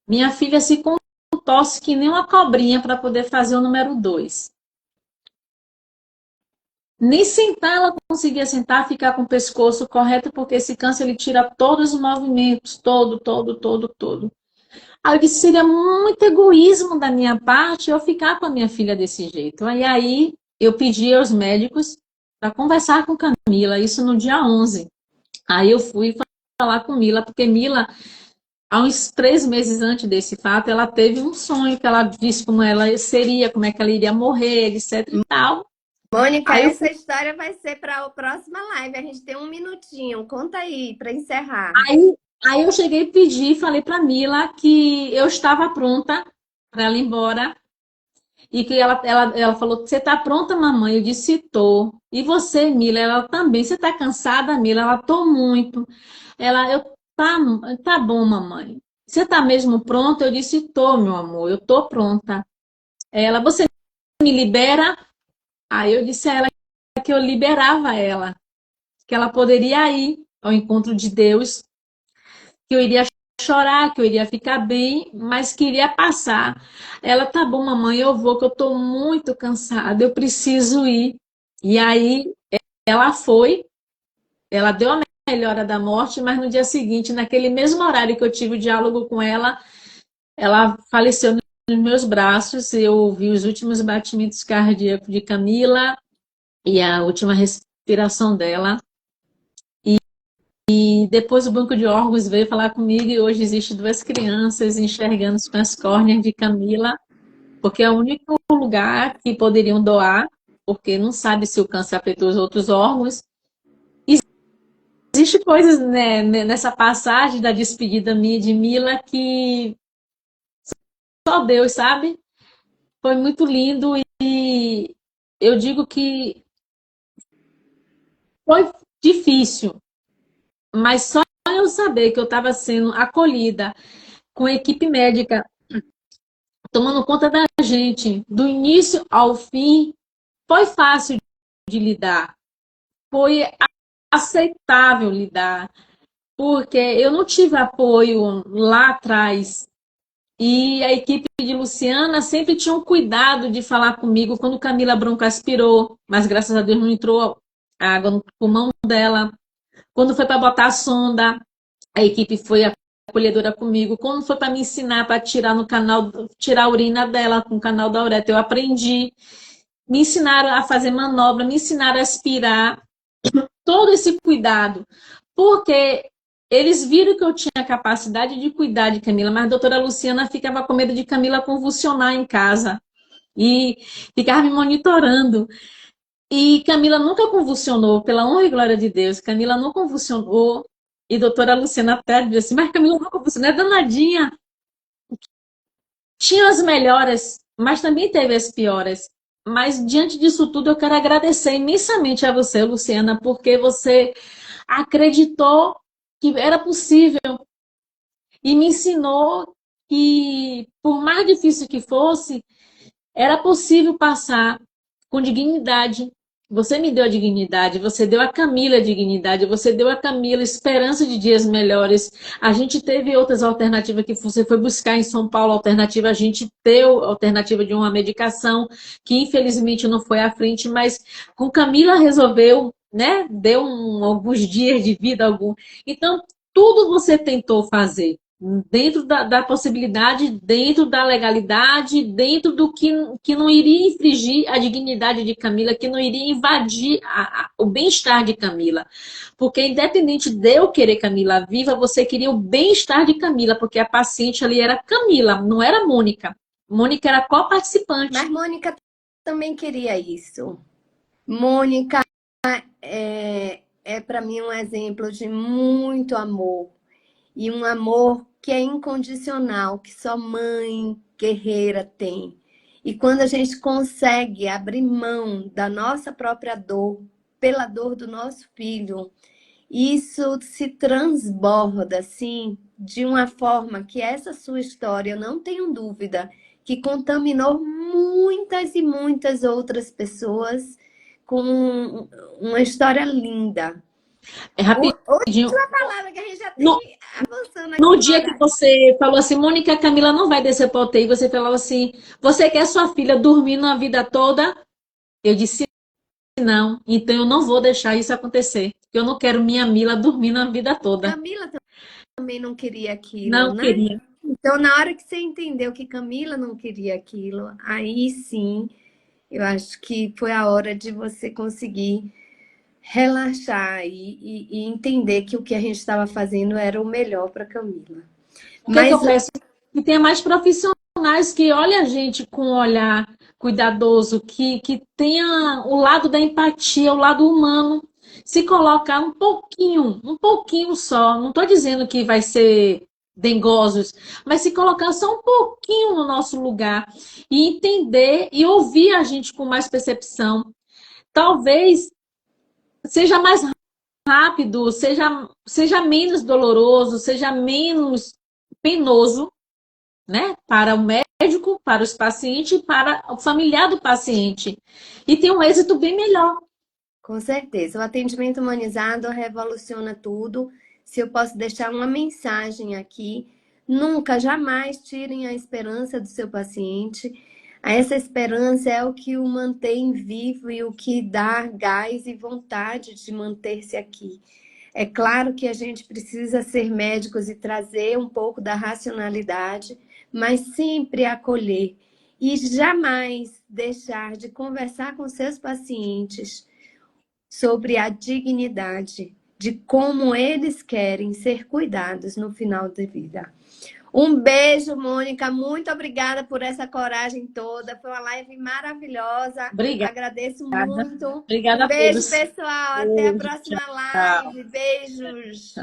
Speaker 2: Minha filha se contorce que nem uma cobrinha para poder fazer o número 2. Nem sentar ela conseguia sentar, ficar com o pescoço correto, porque esse câncer ele tira todos os movimentos, todo. Aí eu disse, seria muito egoísmo da minha parte eu ficar com a minha filha desse jeito. Aí eu pedi aos médicos para conversar com Camila, isso no dia 11. Aí eu fui falar com Mila, porque Mila, há uns 3 meses antes desse fato, ela teve um sonho que ela disse como ela seria, como é que ela iria morrer, etc e tal.
Speaker 1: Mônica, essa história vai ser para a próxima live. A gente tem um minutinho. Conta aí para encerrar.
Speaker 2: Aí eu cheguei e pedi, falei para Mila que eu estava pronta para ela ir embora E que ela falou, você tá pronta, mamãe? Eu disse, tô. E você, Mila? Ela também. Você tá cansada, Mila? Ela, tô muito. Tá, tá bom, mamãe. Você tá mesmo pronta? Eu disse, tô, meu amor, eu tô pronta. Ela, você me libera? Aí eu disse a ela que eu liberava ela, que ela poderia ir ao encontro de Deus, que eu iria chorar, que eu iria ficar bem, mas que iria passar. Ela, tá bom, mamãe, eu vou, que eu tô muito cansada, eu preciso ir. E aí ela foi, ela deu a melhora da morte, mas no dia seguinte, naquele mesmo horário que eu tive o diálogo com ela faleceu nos meus braços. Eu ouvi os últimos batimentos cardíacos de Camila e a última respiração dela. E depois o banco de órgãos veio falar comigo e hoje existe duas crianças enxergando com as córneas de Camila, porque é o único lugar que poderiam doar, porque não sabe se o câncer afetou os outros órgãos. Existem coisas, né, nessa passagem da despedida minha de Mila que só Deus sabe. Foi muito lindo e eu digo que foi difícil, mas só eu saber que eu estava sendo acolhida com a equipe médica tomando conta da gente, do início ao fim, foi fácil de lidar, foi aceitável lidar, porque eu não tive apoio lá atrás. E a equipe de Luciana sempre tinha um cuidado de falar comigo quando Camila Bronco aspirou, mas graças a Deus não entrou água no pulmão dela. Quando foi para botar a sonda, a equipe foi acolhedora comigo. Quando foi para me ensinar para tirar no canal, tirar a urina dela com o canal da uretra, eu aprendi. Me ensinaram a fazer manobra, me ensinaram a aspirar, todo esse cuidado, porque eles viram que eu tinha capacidade de cuidar de Camila, mas a doutora Luciana ficava com medo de Camila convulsionar em casa e ficava me monitorando. E Camila nunca convulsionou, pela honra e glória de Deus. Camila não convulsionou. E a doutora Luciana até disse assim, mas Camila não convulsionou, é danadinha. Tinha as melhoras, mas também teve as piores. Mas diante disso tudo, eu quero agradecer imensamente a você, Luciana, porque você acreditou que era possível e me ensinou que, por mais difícil que fosse, era possível passar com dignidade. Você me deu a dignidade, você deu a Camila a dignidade, você deu a Camila esperança de dias melhores. A gente teve outras alternativas que você foi buscar em São Paulo, alternativa, a gente deu a alternativa de uma medicação que infelizmente não foi à frente, mas com Camila resolveu, né? Deu alguns dias de vida algum. Então, tudo você tentou fazer dentro da possibilidade, dentro da legalidade, dentro do que não iria infringir a dignidade de Camila, que não iria invadir o bem-estar de Camila. Porque independente de eu querer Camila viva, você queria o bem-estar de Camila, porque a paciente ali era Camila, não era Mônica. Mônica era co-participante.
Speaker 1: Mas Mônica também queria isso. Mônica é para mim um exemplo de muito amor. E um amor que é incondicional, que só mãe guerreira tem. E quando a gente consegue abrir mão da nossa própria dor, pela dor do nosso filho, isso se transborda, assim, de uma forma que essa sua história, eu não tenho dúvida, que contaminou muitas e muitas outras pessoas com uma história linda.
Speaker 2: É rapidinho.
Speaker 1: Última palavra que a gente já tem
Speaker 2: No,
Speaker 1: avançando aqui.
Speaker 2: no dia que você falou assim, Mônica, a Camila não vai descer para UTI, você falou assim, você quer sua filha dormindo a vida toda? Eu disse não, então eu não vou deixar isso acontecer. Eu não quero minha Mila dormindo a vida toda.
Speaker 1: Camila também não queria aquilo,
Speaker 2: Não
Speaker 1: né?
Speaker 2: queria.
Speaker 1: Então, na hora que você entendeu que Camila não queria aquilo, aí sim, eu acho que foi a hora de você conseguir relaxar e entender que o que a gente estava fazendo era o melhor para Camila.
Speaker 2: O que é que eu peço? Que tenha mais profissionais que olhem a gente com um olhar cuidadoso, que tenha o lado da empatia, o lado humano, se colocar um pouquinho só. Não estou dizendo que vai ser dengosos, mas se colocar só um pouquinho no nosso lugar e entender e ouvir a gente com mais percepção. Talvez seja mais rápido, seja menos doloroso, seja menos penoso, né? Para o médico, para os pacientes e para o familiar do paciente. E tem um êxito bem melhor.
Speaker 1: Com certeza. O atendimento humanizado revoluciona tudo. Se eu posso deixar uma mensagem aqui, nunca, jamais tirem a esperança do seu paciente. Essa esperança é o que o mantém vivo e o que dá gás e vontade de manter-se aqui. É claro que a gente precisa ser médicos e trazer um pouco da racionalidade, mas sempre acolher e jamais deixar de conversar com seus pacientes sobre a dignidade de como eles querem ser cuidados no final da vida. Um beijo, Mônica. Muito obrigada por essa coragem toda. Foi uma live maravilhosa.
Speaker 2: Obrigada.
Speaker 1: Agradeço muito.
Speaker 2: Obrigada
Speaker 1: Um
Speaker 2: a
Speaker 1: beijo,
Speaker 2: todos.
Speaker 1: pessoal. Até a próxima live. Beijos.